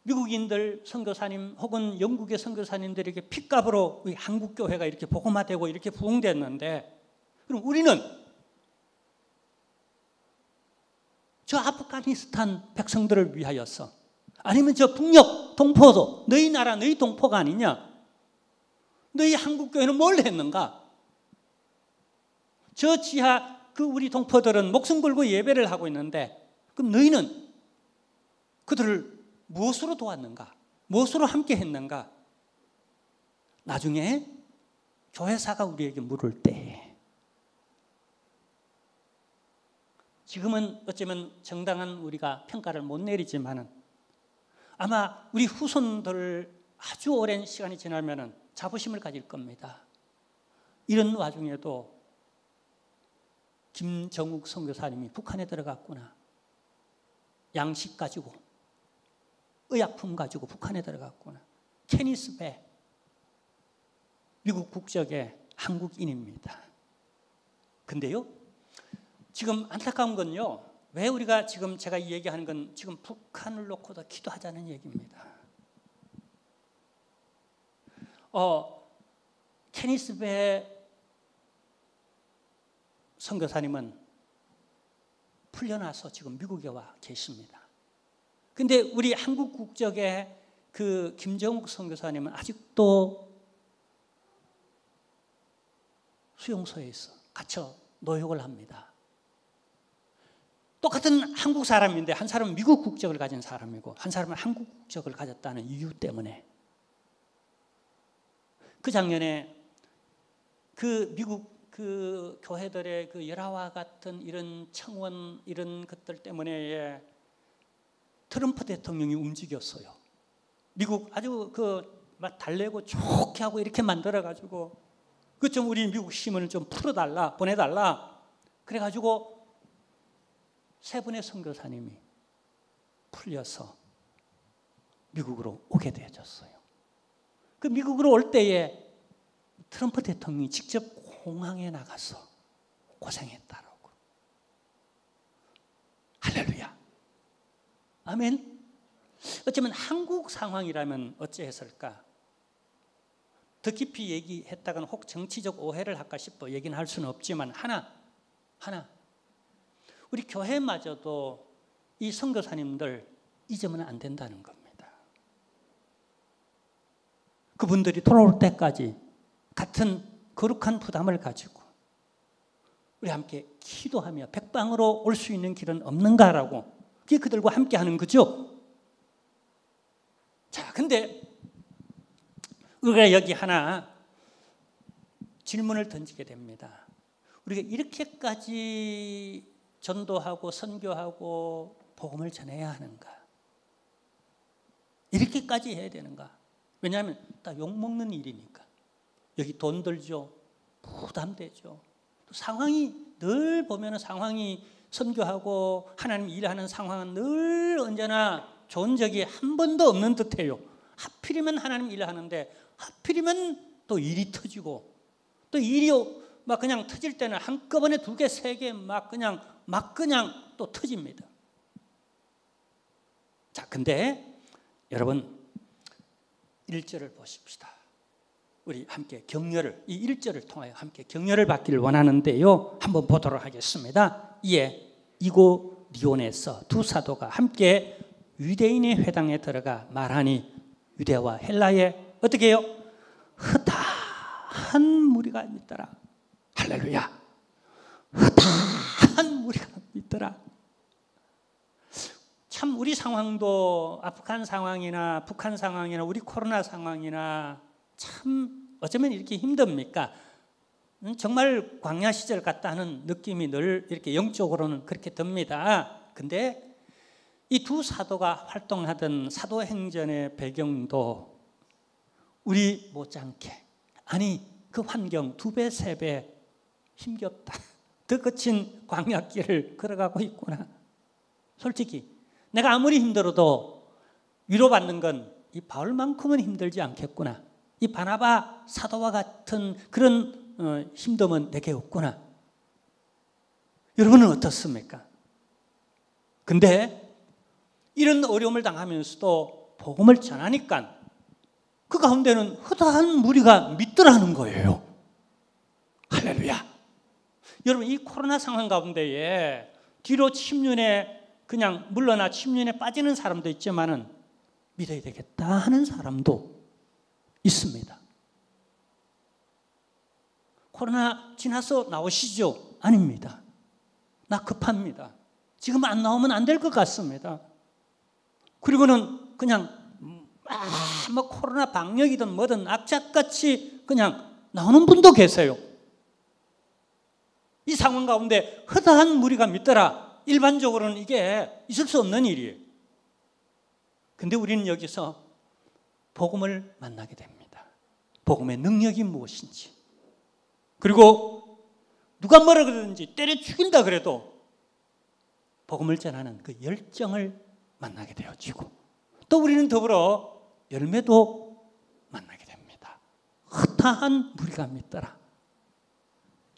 미국인들 선교사님 혹은 영국의 선교사님들에게 핏값으로 우리 한국 교회가 이렇게 복음화되고 이렇게 부흥됐는데, 그럼 우리는 저 아프가니스탄 백성들을 위하여서, 아니면 저 북녘 동포도 너희 나라 너희 동포가 아니냐? 너희 한국 교회는 뭘 했는가? 저 지하 그 우리 동포들은 목숨 걸고 예배를 하고 있는데, 그럼 너희는 그들을 무엇으로 도왔는가? 무엇으로 함께 했는가? 나중에 교회사가 우리에게 물을 때, 지금은 어쩌면 정당한 우리가 평가를 못 내리지만은 아마 우리 후손들 아주 오랜 시간이 지나면은 자부심을 가질 겁니다. 이런 와중에도 김정욱 선교사님이 북한에 들어갔구나. 양식 가지고, 의약품 가지고 북한에 들어갔구나. 케니스 배, 미국 국적의 한국인입니다. 근데요, 지금 안타까운 건요, 왜 우리가 지금 제가 이 얘기하는 건 지금 북한을 놓고도 기도하자는 얘기입니다. 케니스 배 선교사님은 풀려나서 지금 미국에 와 계십니다. 근데 우리 한국 국적의 그 김정욱 선교사님은 아직도 수용소에 있어 갇혀 노역을 합니다. 똑같은 한국 사람인데 한 사람은 미국 국적을 가진 사람이고 한 사람은 한국 국적을 가졌다는 이유 때문에 그 작년에 그 미국 그 교회들의 그 열화와 같은 이런 청원 이런 것들 때문에 트럼프 대통령이 움직였어요. 미국 아주 그 막 달래고 좋게 하고 이렇게 만들어 가지고 그 좀 우리 미국 시민을 좀 풀어달라 보내달라 그래가지고 세 분의 선교사님이 풀려서 미국으로 오게 되어졌어요. 그 미국으로 올 때에 트럼프 대통령이 직접 공항에 나가서 고생했다라고. 할렐루야. 아멘. 어쩌면 한국 상황이라면 어찌했을까? 더 깊이 얘기했다가는 혹 정치적 오해를 할까 싶어 얘기는 할 수는 없지만 하나 우리 교회마저도 이 선교사님들 잊으면 안 된다는 겁니다. 그분들이 돌아올 때까지 같은 거룩한 부담을 가지고 우리 함께 기도하며 백방으로 올 수 있는 길은 없는가라고 그게 그들과 함께 하는 거죠. 자, 근데 우리가 여기 하나 질문을 던지게 됩니다. 우리가 이렇게까지 전도하고 선교하고 복음을 전해야 하는가? 이렇게까지 해야 되는가? 왜냐하면 다 욕먹는 일이니까. 여기 돈 들죠. 부담되죠. 또 상황이 늘 보면 상황이 선교하고 하나님 일하는 상황은 늘 언제나 좋은 적이 한 번도 없는 듯해요. 하필이면 하나님 일하는데 하필이면 또 일이 터지고 또 일이 막 그냥 터질 때는 한꺼번에 2개, 3개 막 그냥 또 터집니다. 자, 근데 여러분 1절을 보십시다. 우리 함께 격려를 이 1절을 통하여 함께 격려를 받기를 원하는데요. 한번 보도록 하겠습니다. 이에 이고니온에서 두 사도가 함께 유대인의 회당에 들어가 말하니 유대와 헬라의 어떻게 해요? 허다한 무리가 믿더라. 할렐루야. 허다한 무리가 믿더라. 참 우리 상황도 아프간 상황이나 북한 상황이나 우리 코로나 상황이나 참 어쩌면 이렇게 힘듭니까? 정말 광야 시절 같다는 느낌이 늘 이렇게 영적으로는 그렇게 듭니다. 근데 이 두 사도가 활동하던 사도행전의 배경도 우리 못지않게 아니 그 환경 2배, 3배 힘겹다. 더 거친 광야길을 걸어가고 있구나. 솔직히 내가 아무리 힘들어도 위로받는 건 이 바울만큼은 힘들지 않겠구나. 이 바나바 사도와 같은 그런 힘듦은 내게 없구나. 여러분은 어떻습니까? 근데 이런 어려움을 당하면서도 복음을 전하니까 그 가운데는 허다한 무리가 믿더라는 거예요. 할렐루야. 여러분 이 코로나 상황 가운데에 뒤로 침륜에 그냥 물러나 침륜에 빠지는 사람도 있지만은 믿어야 되겠다 하는 사람도 있습니다. 코로나 지나서 나오시죠? 아닙니다. 나 급합니다. 지금 안 나오면 안 될 것 같습니다. 그리고는 그냥 뭐 코로나 방역이든 뭐든 악착같이 그냥 나오는 분도 계세요. 이 상황 가운데 허다한 무리가 믿더라. 일반적으로는 이게 있을 수 없는 일이에요. 근데 우리는 여기서 복음을 만나게 됩니다. 복음의 능력이 무엇인지. 그리고 누가 뭐라 그러든지 때려 죽인다 그래도 복음을 전하는 그 열정을 만나게 되어지고 또 우리는 더불어 열매도 만나게 됩니다. 허다한 무리가 믿더라.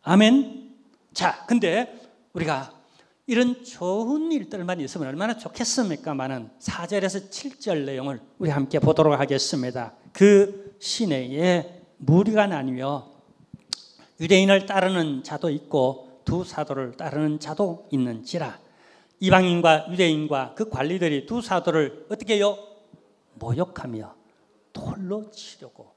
아멘. 자, 근데 우리가 이런 좋은 일들만 있으면 얼마나 좋겠습니까만은 4절에서 7절 내용을 우리 함께 보도록 하겠습니다. 그 시내에 무리가 나뉘어 유대인을 따르는 자도 있고 두 사도를 따르는 자도 있는지라 이방인과 유대인과 그 관리들이 두 사도를 어떻게 해요? 모욕하며 돌로 치려고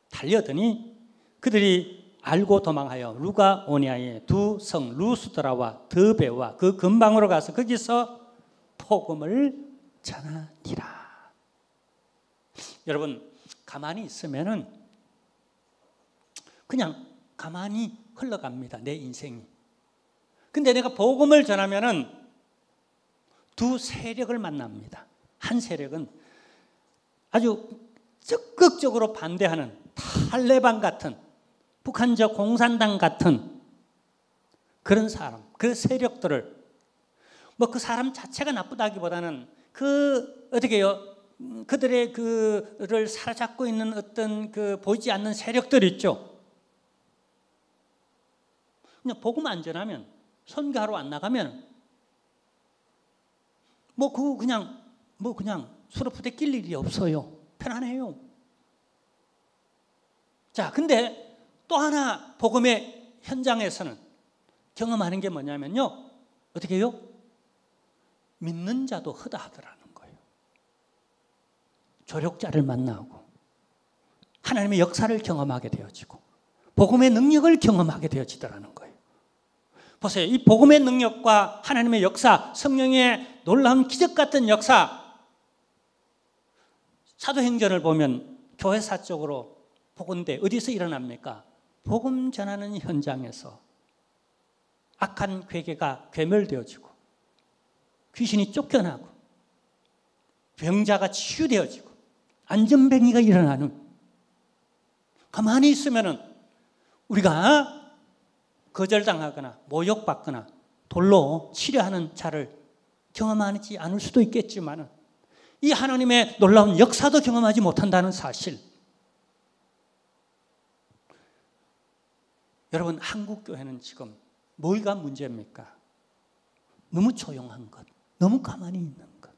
달려더니 그들이 알고 도망하여 루가오니아의 두 성 루스드라와 드베와 그 근방으로 가서 거기서 복음을 전하니라. 여러분, 가만히 있으면은 그냥 가만히 흘러갑니다, 내 인생이. 근데 내가 복음을 전하면은 두 세력을 만납니다. 한 세력은 아주 적극적으로 반대하는 탈레반 같은, 북한적 공산당 같은 그런 사람, 그 세력들을, 뭐 그 사람 자체가 나쁘다기보다는 그 어떻게 해요? 그들의 그를 사로잡고 있는 어떤 그 보이지 않는 세력들 있죠. 그냥 복음 안 전하면, 선교하러 안 나가면 그냥 수로 부대낄 일이 없어요. 편안해요. 자, 근데 또 하나 복음의 현장에서는 경험하는 게 뭐냐면요, 어떻게 해요? 믿는 자도 허다하더라는 거예요. 조력자를 만나고 하나님의 역사를 경험하게 되어지고 복음의 능력을 경험하게 되어지더라는 거예요. 보세요. 이 복음의 능력과 하나님의 역사, 성령의 놀라운 기적 같은 역사, 사도행전을 보면 교회사적으로 복음대 어디서 일어납니까? 복음 전하는 현장에서 악한 괴계가 괴멸되어지고 귀신이 쫓겨나고 병자가 치유되어지고 안전병이가 일어나는, 가만히 있으면은 우리가 거절당하거나 모욕받거나 돌로 치려하는 자를 경험하지 않을 수도 있겠지만 이 하나님의 놀라운 역사도 경험하지 못한다는 사실. 여러분, 한국 교회는 지금 뭐가 문제입니까? 너무 조용한 것, 너무 가만히 있는 것,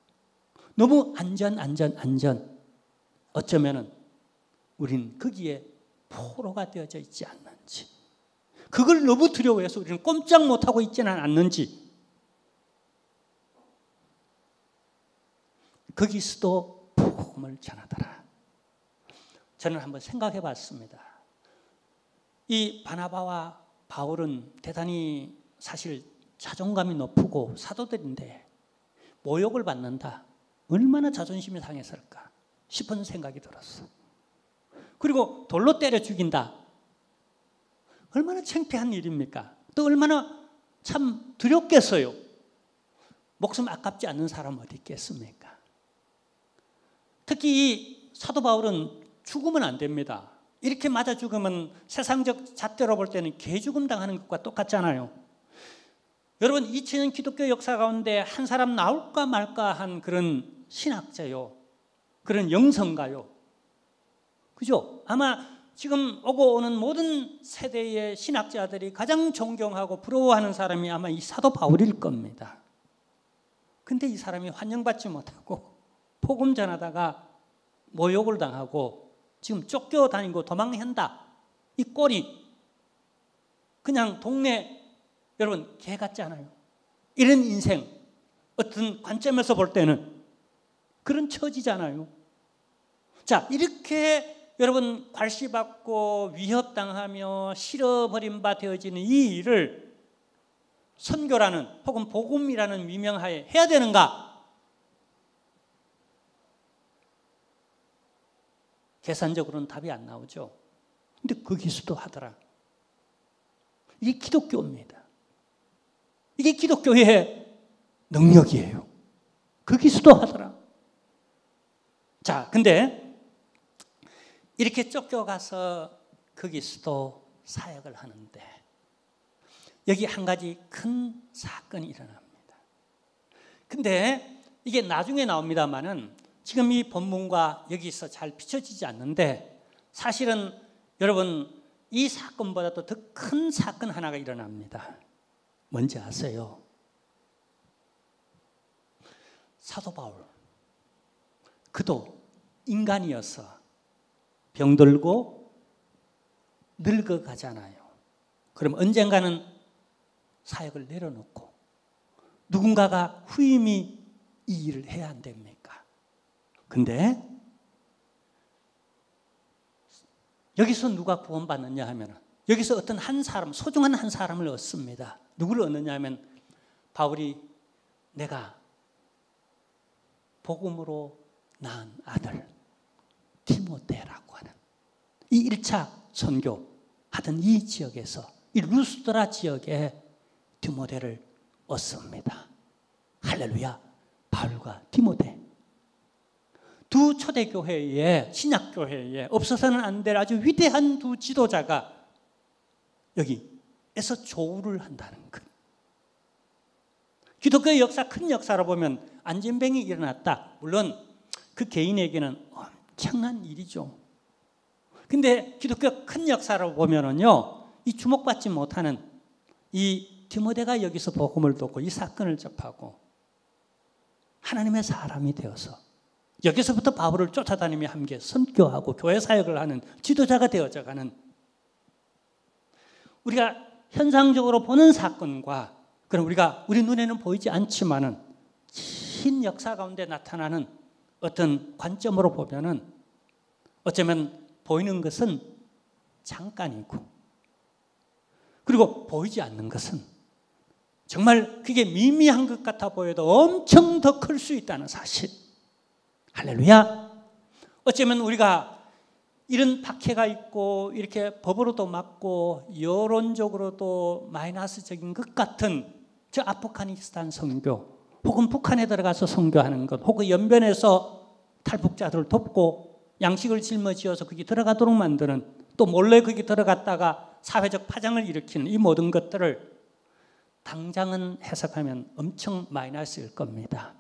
너무 안전. 어쩌면은 우린 거기에 포로가 되어져 있지 않는지, 그걸 너무 두려워해서 우리는 꼼짝 못하고 있지는 않는지, 거기서도 복음을 전하더라. 저는 한번 생각해 봤습니다. 이 바나바와 바울은 대단히 사실 자존감이 높고 사도들인데 모욕을 받는다, 얼마나 자존심이 상했을까 싶은 생각이 들었어. 그리고 돌로 때려 죽인다, 얼마나 창피한 일입니까? 또 얼마나 참 두렵겠어요. 목숨 아깝지 않는 사람 어디 있겠습니까? 특히 이 사도 바울은 죽으면 안 됩니다. 이렇게 맞아 죽으면 세상적 잣대로 볼 때는 개죽음 당하는 것과 똑같잖아요. 여러분, 2000년 기독교 역사 가운데 한 사람 나올까 말까 한 그런 신학자요, 그런 영성가요, 그죠? 아마 지금 오고 오는 모든 세대의 신학자들이 가장 존경하고 부러워하는 사람이 아마 이 사도 바울일 겁니다. 근데 이 사람이 환영받지 못하고 복음 전하다가 모욕을 당하고 지금 쫓겨다니고 도망한다, 이 꼴이 그냥 동네, 여러분, 개 같지 않아요? 이런 인생, 어떤 관점에서 볼 때는 그런 처지잖아요. 자, 이렇게 여러분 괄시받고 위협당하며 실어버림 바 되어지는 이 일을 선교라는 혹은 복음이라는 위명하에 해야 되는가? 계산적으로는 답이 안 나오죠. 근데 거기서도 하더라. 이게 기독교입니다. 이게 기독교의 능력이에요. 거기서도 하더라. 자, 근데 이렇게 쫓겨가서 거기서도 사역을 하는데 여기 한 가지 큰 사건이 일어납니다. 근데 이게 나중에 나옵니다만은 지금 이 본문과 여기서 잘 비춰지지 않는데 사실은 여러분 이 사건보다도 더 큰 사건 하나가 일어납니다. 뭔지 아세요? 사도 바울, 그도 인간이어서 병들고 늙어가잖아요. 그럼 언젠가는 사역을 내려놓고 누군가가 후임이 이 일을 해야 안 됩니까? 근데 여기서 누가 구원받느냐 하면 여기서 어떤 한 사람, 소중한 한 사람을 얻습니다. 누구를 얻느냐 하면 바울이 내가 복음으로 낳은 아들 디모데라고 하는 이 1차 선교하던 이 지역에서 이 루스드라 지역에 디모데를 얻습니다. 할렐루야. 바울과 디모데 두 초대교회에 신약교회에 없어서는 안 될 아주 위대한 두 지도자가 여기에서 조우를 한다는 것. 기독교의 역사, 큰 역사로 보면 안전병이 일어났다. 물론 그 개인에게는 엄청난 일이죠. 근데 기독교 큰 역사로 보면은요, 이 주목받지 못하는 이 디모데가 여기서 복음을 듣고 이 사건을 접하고 하나님의 사람이 되어서 여기서부터 바울을 쫓아다니며 함께 선교하고 교회 사역을 하는 지도자가 되어져가는, 우리가 현상적으로 보는 사건과 그럼 우리 눈에는 보이지 않지만은 긴 역사 가운데 나타나는 어떤 관점으로 보면은 어쩌면 보이는 것은 잠깐이고, 그리고 보이지 않는 것은 정말 그게 미미한 것 같아 보여도 엄청 더 클 수 있다는 사실. 할렐루야. 어쩌면 우리가 이런 박해가 있고 이렇게 법으로도 맞고 여론적으로도 마이너스적인 것 같은 저 아프가니스탄 선교, 혹은 북한에 들어가서 선교하는 것, 혹은 연변에서 탈북자들을 돕고 양식을 짊어지어서 거기 들어가도록 만드는, 또 몰래 거기 들어갔다가 사회적 파장을 일으키는 이 모든 것들을 당장은 해석하면 엄청 마이너스일 겁니다.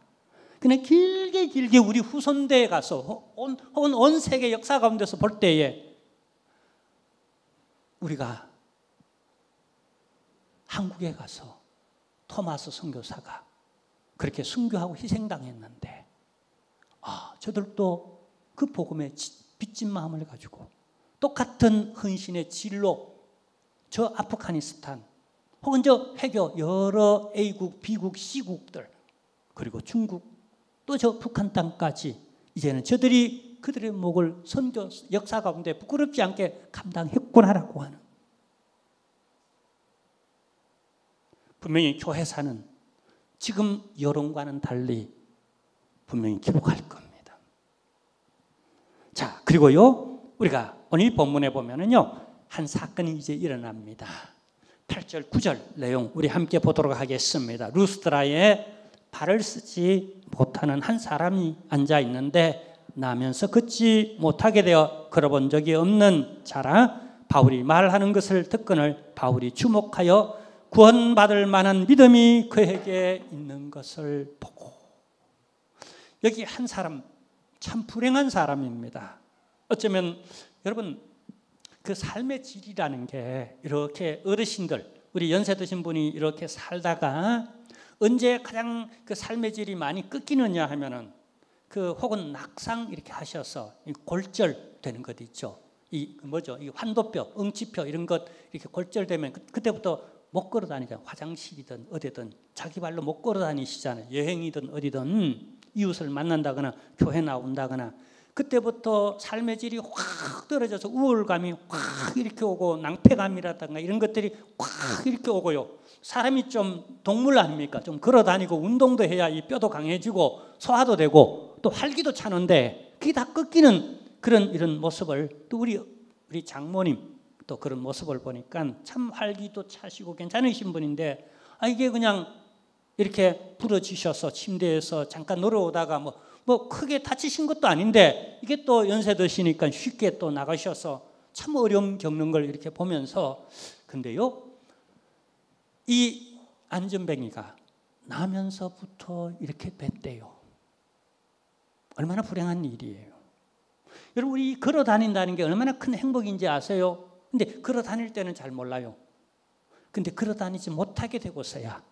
그냥 길게 우리 후손대에 가서 혹은 온 세계 역사 가운데서 볼 때에 우리가 한국에 가서 토마스 선교사가 그렇게 순교하고 희생당했는데 저들도 그 복음에 빚진 마음을 가지고 똑같은 헌신의 진로, 저 아프가니스탄 혹은 저 해교 여러 A국, B국, C국들, 그리고 중국, 또 저 북한 땅까지 이제는 저들이 그들의 목을 선교 역사 가운데 부끄럽지 않게 감당했구나라고 하는, 분명히 교회사는 지금 여론과는 달리 분명히 기록할 겁니다. 자, 그리고요, 우리가 오늘 본문에 보면은요, 한 사건이 이제 일어납니다. 8절, 9절 내용 우리 함께 보도록 하겠습니다. 루스드라에 발을 쓰지 못하는 한 사람이 앉아 있는데 나면서 걷지 못하게 되어 걸어본 적이 없는 자라 바울이 말하는 것을 듣거늘 바울이 주목하여 구원받을 만한 믿음이 그에게 있는 것을 보고, 여기 한 사람 참 불행한 사람입니다. 어쩌면 여러분 그 삶의 질이라는 게 이렇게 어르신들, 우리 연세 드신 분이 이렇게 살다가 언제 가장 그 삶의 질이 많이 꺾이느냐 하면은 그 혹은 낙상 이렇게 하셔서 골절 되는 것 있죠. 이 뭐죠? 이 환도뼈, 응치뼈 이런 것 이렇게 골절되면 그때부터 못 걸어 다니잖아요. 화장실이든 어디든 자기 발로 못 걸어 다니시잖아요. 여행이든 어디든 이웃을 만난다거나 교회 나온다거나, 그때부터 삶의 질이 확 떨어져서 우울감이 확 이렇게 오고 낭패감이라든가 이런 것들이 확 이렇게 오고요. 사람이 좀 동물 아닙니까? 좀 걸어 다니고 운동도 해야 이 뼈도 강해지고 소화도 되고 또 활기도 차는데 그게 다 꺾이는 그런 이런 모습을, 또 우리 장모님 또 그런 모습을 보니까 참 활기도 차시고 괜찮으신 분인데 이게 그냥 이렇게 부러지셔서 침대에서 잠깐 놀아오다가 뭐 크게 다치신 것도 아닌데 이게 또 연세 드시니까 쉽게 또 나가셔서 참 어려움 겪는 걸 이렇게 보면서, 근데요, 이 안전뱅이가 나면서부터 이렇게 뵀대요. 얼마나 불행한 일이에요. 여러분, 우리 걸어 다닌다는 게 얼마나 큰 행복인지 아세요? 근데 걸어 다닐 때는 잘 몰라요. 근데 걸어 다니지 못하게 되고서야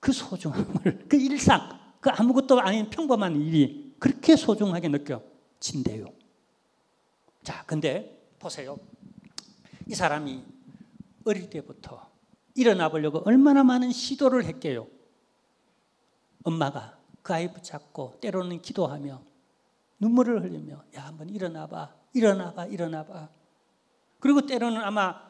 그 소중함을, 그 일상, 그 아무것도 아닌 평범한 일이 그렇게 소중하게 느껴진대요. 자, 근데 보세요. 이 사람이 어릴 때부터 일어나 보려고 얼마나 많은 시도를 했게요. 엄마가 그 아이 붙잡고 때로는 기도하며 눈물을 흘리며 야 한번 일어나봐 일어나봐 일어나봐. 그리고 때로는 아마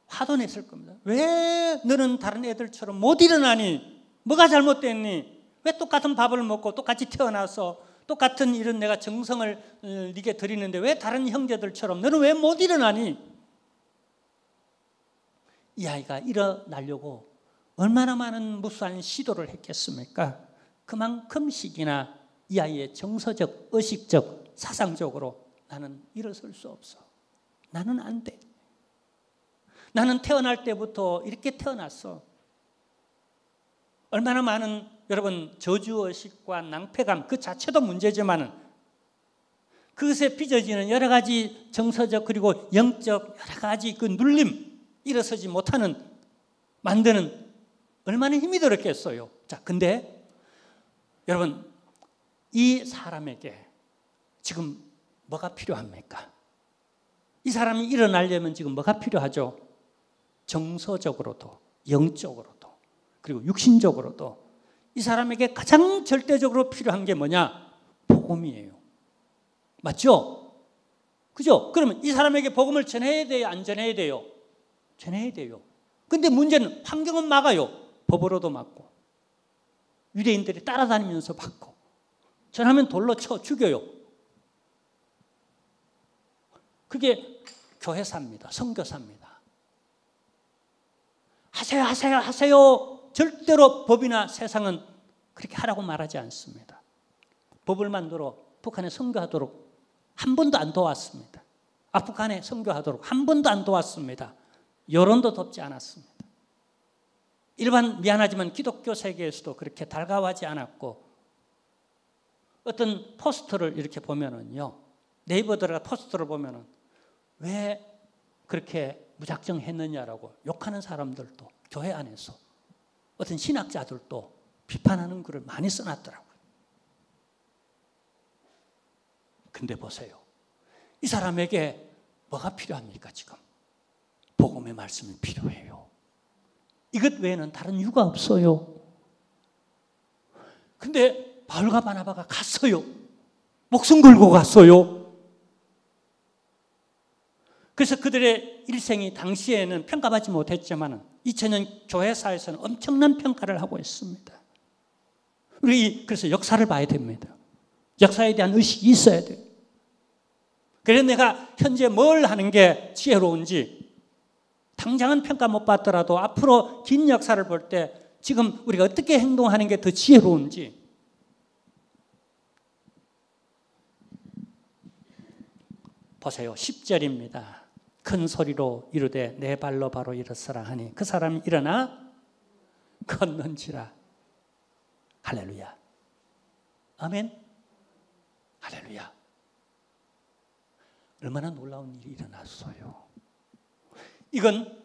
화도 냈을 겁니다. 왜 너는 다른 애들처럼 못 일어나니? 뭐가 잘못됐니? 왜 똑같은 밥을 먹고 똑같이 태어나서 똑같은 이런 내가 정성을 네게 드리는데 왜 다른 형제들처럼 너는 왜 못 일어나니? 이 아이가 일어나려고 얼마나 많은 무수한 시도를 했겠습니까? 그만큼씩이나 이 아이의 정서적, 의식적, 사상적으로 나는 일어설 수 없어. 나는 안 돼. 나는 태어날 때부터 이렇게 태어났어. 얼마나 많은 여러분 저주의식과 낭패감 그 자체도 문제지만은 그것에 빚어지는 여러 가지 정서적 그리고 영적 여러 가지 그 눌림 일어서지 못하는 만드는 얼마나 힘이 들었겠어요. 자, 근데 여러분 이 사람에게 지금 뭐가 필요합니까? 이 사람이 일어나려면 지금 뭐가 필요하죠? 정서적으로도 영적으로도 그리고 육신적으로도 이 사람에게 가장 절대적으로 필요한 게 뭐냐? 복음이에요. 맞죠? 그죠? 그러면 이 사람에게 복음을 전해야 돼요? 안 전해야 돼요? 전해야 돼요. 근데 문제는 환경은 막아요. 법으로도 막고 유대인들이 따라다니면서 막고 전하면 돌로 쳐 죽여요. 그게 교회사입니다. 선교사입니다. 하세요 하세요 하세요. 절대로 법이나 세상은 그렇게 하라고 말하지 않습니다. 법을 만들어 북한에 선교하도록 한 번도 안 도왔습니다. 아프간에 선교하도록 한 번도 안 도왔습니다. 여론도 돕지 않았습니다. 일반 미안하지만 기독교 세계에서도 그렇게 달가워하지 않았고 어떤 포스터를 이렇게 보면은요 네이버 들어가 포스터를 보면은 왜 그렇게 무작정 했느냐라고 욕하는 사람들도 교회 안에서 어떤 신학자들도 비판하는 글을 많이 써놨더라고요. 근데 보세요. 이 사람에게 뭐가 필요합니까 지금? 복음의 말씀이 필요해요. 이것 외에는 다른 이유가 없어요. 근데 바울과 바나바가 갔어요. 목숨 걸고 갔어요. 그래서 그들의 일생이 당시에는 평가받지 못했지만 2000년 교회사에서는 엄청난 평가를 하고 있습니다. 우리 그래서 역사를 봐야 됩니다. 역사에 대한 의식이 있어야 돼요. 그래서 내가 현재 뭘 하는 게 지혜로운지 당장은 평가 못 받더라도 앞으로 긴 역사를 볼 때 지금 우리가 어떻게 행동하는 게 더 지혜로운지 보세요. 10절입니다. 큰 소리로 이르되 내 발로 바로 일어서라 하니 그 사람이 일어나 걷는지라. 할렐루야. 아멘. 할렐루야. 얼마나 놀라운 일이 일어났어요. 이건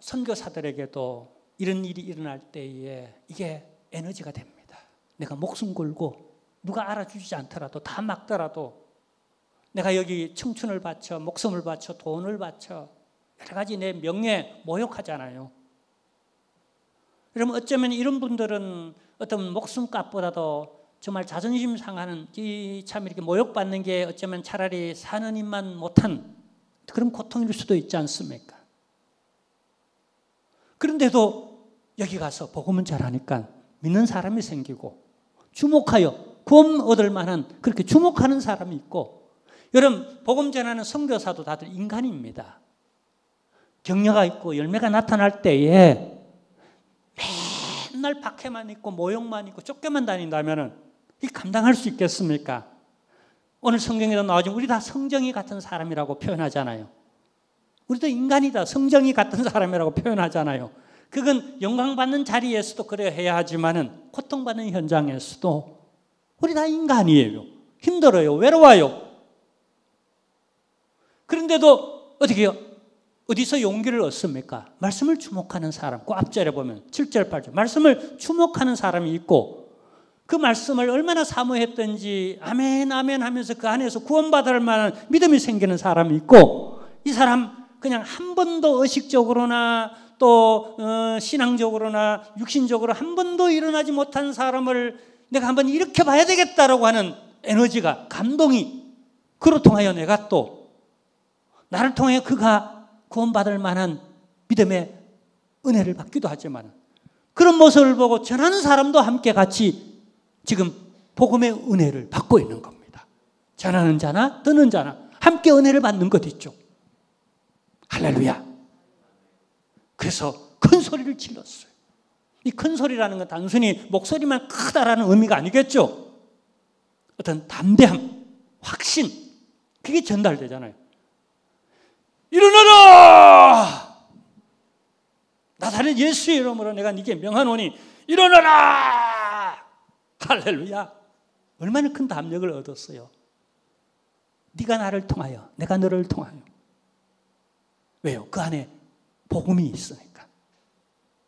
선교사들에게도 이런 일이 일어날 때에 이게 에너지가 됩니다. 내가 목숨 걸고 누가 알아주지 않더라도 다 막더라도 내가 여기 청춘을 바쳐 목숨을 바쳐 돈을 바쳐 여러 가지 내 명예 모욕하잖아요. 그러면 어쩌면 이런 분들은 어떤 목숨값보다도 정말 자존심 상하는 참 이렇게 모욕받는 게 어쩌면 차라리 사는 입만 못한 그런 고통일 수도 있지 않습니까? 그런데도 여기 가서 복음은 잘하니까 믿는 사람이 생기고 주목하여 구원 얻을 만한 그렇게 주목하는 사람이 있고 여러분 복음 전하는 선교사도 다들 인간입니다. 격려가 있고 열매가 나타날 때에 맨날 박해만 있고 모욕만 있고 쫓겨만 다닌다면 이 감당할 수 있겠습니까? 오늘 성경에도 나오지만 우리 다 성정이 같은 사람이라고 표현하잖아요. 우리도 인간이다. 성정이 같은 사람이라고 표현하잖아요. 그건 영광받는 자리에서도 그래야 해야 하지만은 고통받는 현장에서도 우리 다 인간이에요. 힘들어요. 외로워요. 그런데도 어떻게 해요? 어디서 용기를 얻습니까? 말씀을 주목하는 사람. 그 앞절에 보면 7절, 8절. 말씀을 주목하는 사람이 있고 그 말씀을 얼마나 사모했던지 아멘 아멘 하면서 그 안에서 구원받을 만한 믿음이 생기는 사람이 있고 이 사람 그냥 한 번도 의식적으로나 또 신앙적으로나 육신적으로 한 번도 일어나지 못한 사람을 내가 한번 일으켜 봐야 되겠다라고 하는 에너지가, 감동이, 그로 통하여 내가 또 나를 통해 그가 구원받을 만한 믿음의 은혜를 받기도 하지만 그런 모습을 보고 전하는 사람도 함께 같이 지금 복음의 은혜를 받고 있는 겁니다. 전하는 자나 듣는 자나 함께 은혜를 받는 것 있죠. 할렐루야. 그래서 큰 소리를 질렀어요. 이 큰 소리라는 건 단순히 목소리만 크다라는 의미가 아니겠죠. 어떤 담대함, 확신, 그게 전달되잖아요. 일어나라! 나사렛 예수의 이름으로 내가 네게 명하노니 일어나라! 할렐루야. 얼마나 큰 담력을 얻었어요. 네가 나를 통하여, 내가 너를 통하여. 왜요? 그 안에 복음이 있으니까.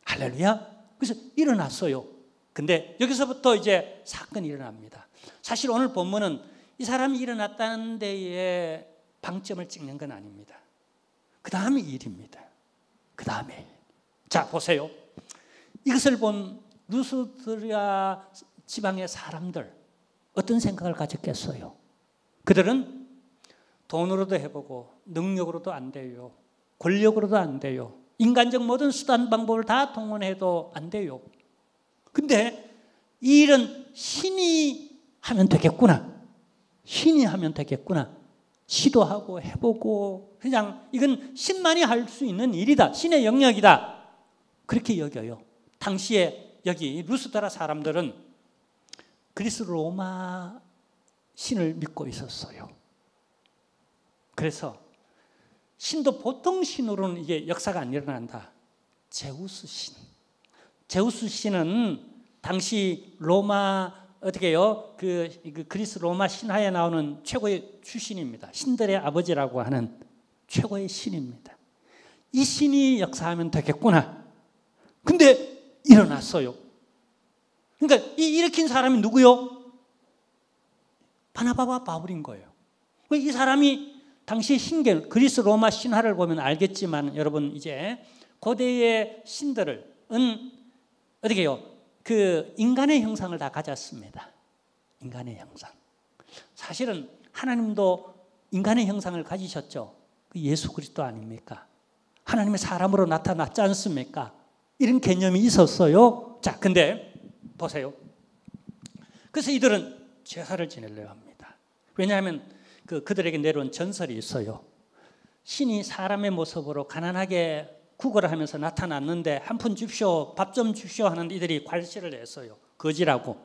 할렐루야. 그래서 일어났어요. 근데 여기서부터 이제 사건이 일어납니다. 사실 오늘 본문은 이 사람이 일어났다는 데에 방점을 찍는 건 아닙니다. 그 다음이 일입니다. 그 다음에. 자, 보세요. 이것을 본 루스드라 지방의 사람들, 어떤 생각을 가졌겠어요? 그들은 돈으로도 해보고 능력으로도 안 돼요. 권력으로도 안 돼요. 인간적 모든 수단 방법을 다 동원해도 안 돼요. 근데 이 일은 신이 하면 되겠구나. 신이 하면 되겠구나. 시도하고 해보고 그냥 이건 신만이 할 수 있는 일이다. 신의 영역이다. 그렇게 여겨요. 당시에 여기 루스드라 사람들은 그리스 로마 신을 믿고 있었어요. 그래서 신도 보통 신으로는 이게 역사가 안 일어난다. 제우스 신. 제우스 신은 당시 로마 어떻게요? 그 그리스 로마 신화에 나오는 최고의 주신입니다. 신들의 아버지라고 하는 최고의 신입니다. 이 신이 역사하면 되겠구나. 근데 일어났어요. 그러니까 이 일으킨 사람이 누구요? 바나바와 바울인 거예요. 이 사람이 당시 신경, 그리스 로마 신화를 보면 알겠지만 여러분 이제 고대의 신들은 어떻게 해요? 그 인간의 형상을 다 가졌습니다. 인간의 형상. 사실은 하나님도 인간의 형상을 가지셨죠. 예수 그리스도 아닙니까? 하나님의 사람으로 나타났지 않습니까? 이런 개념이 있었어요. 자, 근데 보세요. 그래서 이들은 제사를 지내려고 합니다. 왜냐하면 그들에게 내려온 전설이 있어요. 신이 사람의 모습으로 가난하게 구걸을 하면서 나타났는데 한 푼 줍쇼, 밥 좀 줍쇼 하는데 이들이 괄시를 했어요. 거지라고.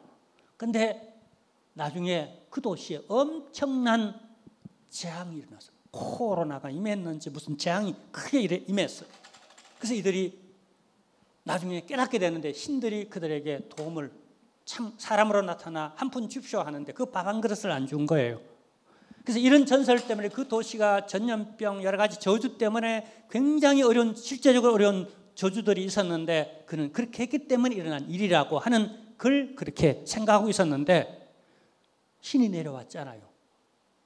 근데 나중에 그 도시에 엄청난 재앙이 일어났어요. 코로나가 임했는지 무슨 재앙이 크게 임했어요. 그래서 이들이 나중에 깨닫게 되는데 신들이 그들에게 도움을 참 사람으로 나타나 한 푼 줍쇼 하는데 그 밥 한 그릇을 안 준 거예요. 그래서 이런 전설 때문에 그 도시가 전염병 여러 가지 저주 때문에 굉장히 어려운 실제적으로 어려운 저주들이 있었는데 그는 그렇게 했기 때문에 일어난 일이라고 하는 걸 그렇게 생각하고 있었는데 신이 내려왔잖아요.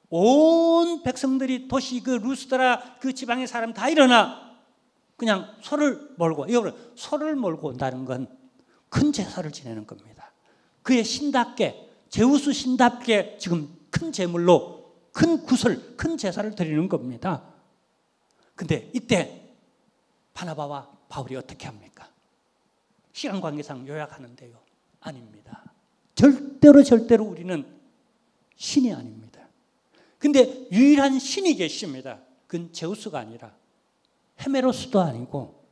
온 백성들이 도시 그 루스드라 그 지방의 사람 다 일어나 그냥 소를 몰고 소를 몰고 온다는 건 큰 제사를 지내는 겁니다. 그의 신답게 제우스 신답게 지금 큰 제물로 큰 구슬, 큰 제사를 드리는 겁니다. 근데 이때 바나바와 바울이 어떻게 합니까? 시간 관계상 요약하는데요. 아닙니다. 절대로 우리는 신이 아닙니다. 근데 유일한 신이 계십니다. 그건 제우스가 아니라 헤메로스도 아니고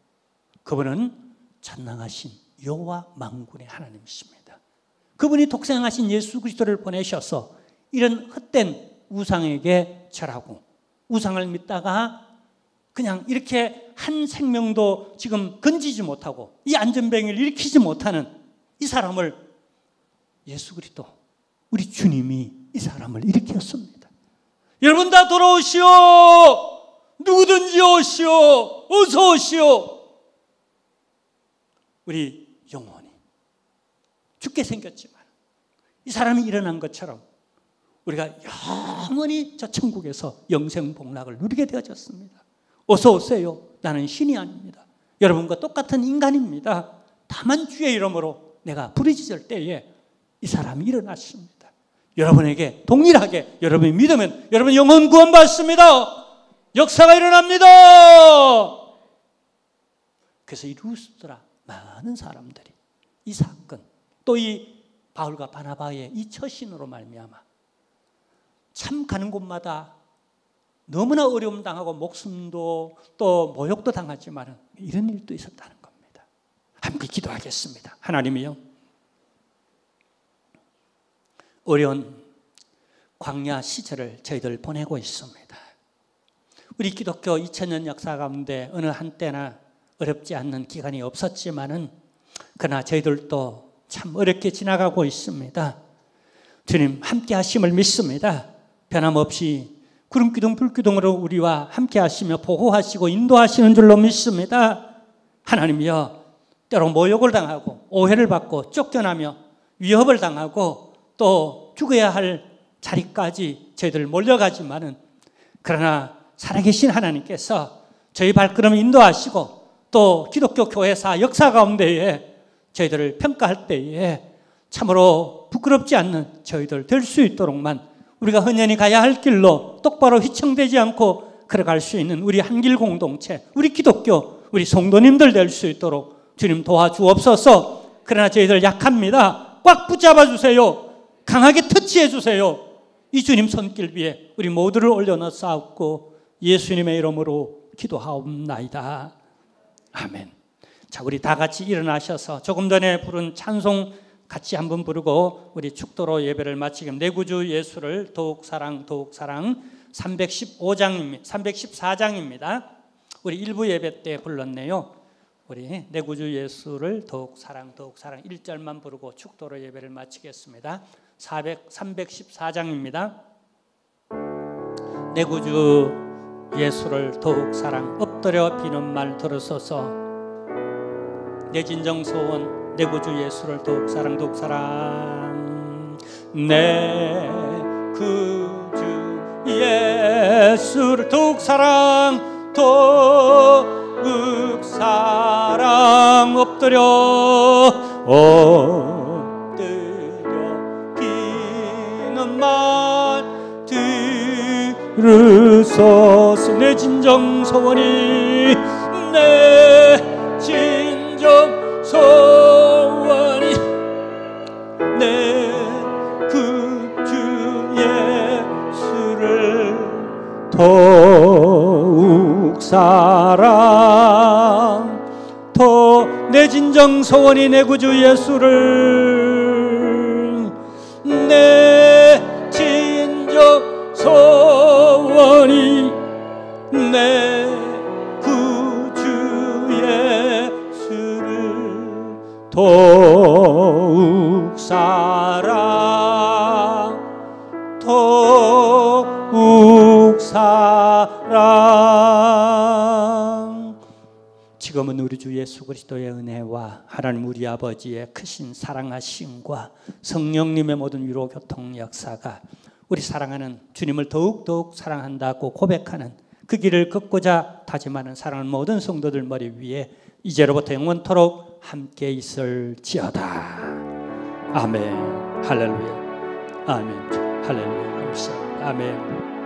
그분은 전능하신 여호와 만군의 하나님이십니다. 그분이 독생하신 예수 그리스도를 보내셔서 이런 헛된 우상에게 절하고 우상을 믿다가 그냥 이렇게 한 생명도 지금 건지지 못하고 이 안전병을 일으키지 못하는 이 사람을 예수 그리스도 우리 주님이 이 사람을 일으켰습니다. 여러분 다 돌아오시오. 누구든지 오시오. 어서 오시오. 우리 영혼이 죽게 생겼지만 이 사람이 일어난 것처럼 우리가 영원히 저 천국에서 영생복락을 누리게 되어졌습니다. 어서 오세요. 나는 신이 아닙니다. 여러분과 똑같은 인간입니다. 다만 주의 이름으로 내가 부르짖을 때에 이 사람이 일어났습니다. 여러분에게 동일하게 여러분이 믿으면 여러분 영혼 구원받습니다. 역사가 일어납니다. 그래서 이 루스드라 많은 사람들이 이 사건 또 이 바울과 바나바의 이 처신으로 말미암아 참 가는 곳마다 너무나 어려움 당하고 목숨도 또 모욕도 당하지만 이런 일도 있었다는 겁니다. 함께 기도하겠습니다. 하나님이요, 어려운 광야 시절을 저희들 보내고 있습니다. 우리 기독교 2000년 역사 가운데 어느 한때나 어렵지 않는 기간이 없었지만은 그러나 저희들도 참 어렵게 지나가고 있습니다. 주님 함께 하심을 믿습니다. 변함없이 구름기둥 불기둥으로 우리와 함께 하시며 보호하시고 인도하시는 줄로 믿습니다. 하나님이여, 때로 모욕을 당하고 오해를 받고 쫓겨나며 위협을 당하고 또 죽어야 할 자리까지 저희들 몰려가지만은 그러나 살아계신 하나님께서 저희 발걸음을 인도하시고 또 기독교 교회사 역사 가운데에 저희들을 평가할 때에 참으로 부끄럽지 않는 저희들 될 수 있도록만 우리가 흔연히 가야 할 길로 똑바로 휘청되지 않고 걸어갈 수 있는 우리 한길 공동체, 우리 기독교, 우리 성도님들 될 수 있도록 주님 도와주옵소서. 그러나 저희들 약합니다. 꽉 붙잡아 주세요. 강하게 터치해 주세요. 이 주님 손길 위에 우리 모두를 올려놓사옵고 예수님의 이름으로 기도하옵나이다. 아멘. 자, 우리 다 같이 일어나셔서 조금 전에 부른 찬송 같이 한번 부르고 우리 축도로 예배를 마치겠습니다. 내 구주 예수를 더욱 사랑 314장입니다. 우리 일부 예배 때 불렀네요. 우리 내 구주 예수를 더욱 사랑 1절만 부르고 축도로 예배를 마치겠습니다. 314장입니다. 내 구주 예수를 더욱 사랑, 엎드려 비는 말 들으소서. 내 진정 소원, 내 구주 예수를 더욱 사랑 내 구주 예수를 더욱 사랑 엎드려 비는 말 들으소서. 내 진정 소원이 내 진정 소원이 내 구주 예수를 더욱 사랑 내 진정 소원이 내 구주 예수를 내 진정 소원이 내 구주 예수를 더욱 사랑 지금은 우리 주 예수 그리스도의 은혜와 하나님 우리 아버지의 크신 사랑하심과 성령님의 모든 위로 교통 역사가 우리 사랑하는 주님을 더욱더욱 사랑한다고 고백하는 그 길을 걷고자 다짐하는 사랑하는 모든 성도들 머리 위에 이제로부터 영원토록 함께 있을지어다. 아멘. 할렐루야. 아멘. 할렐루야. 감사합니다. 아멘.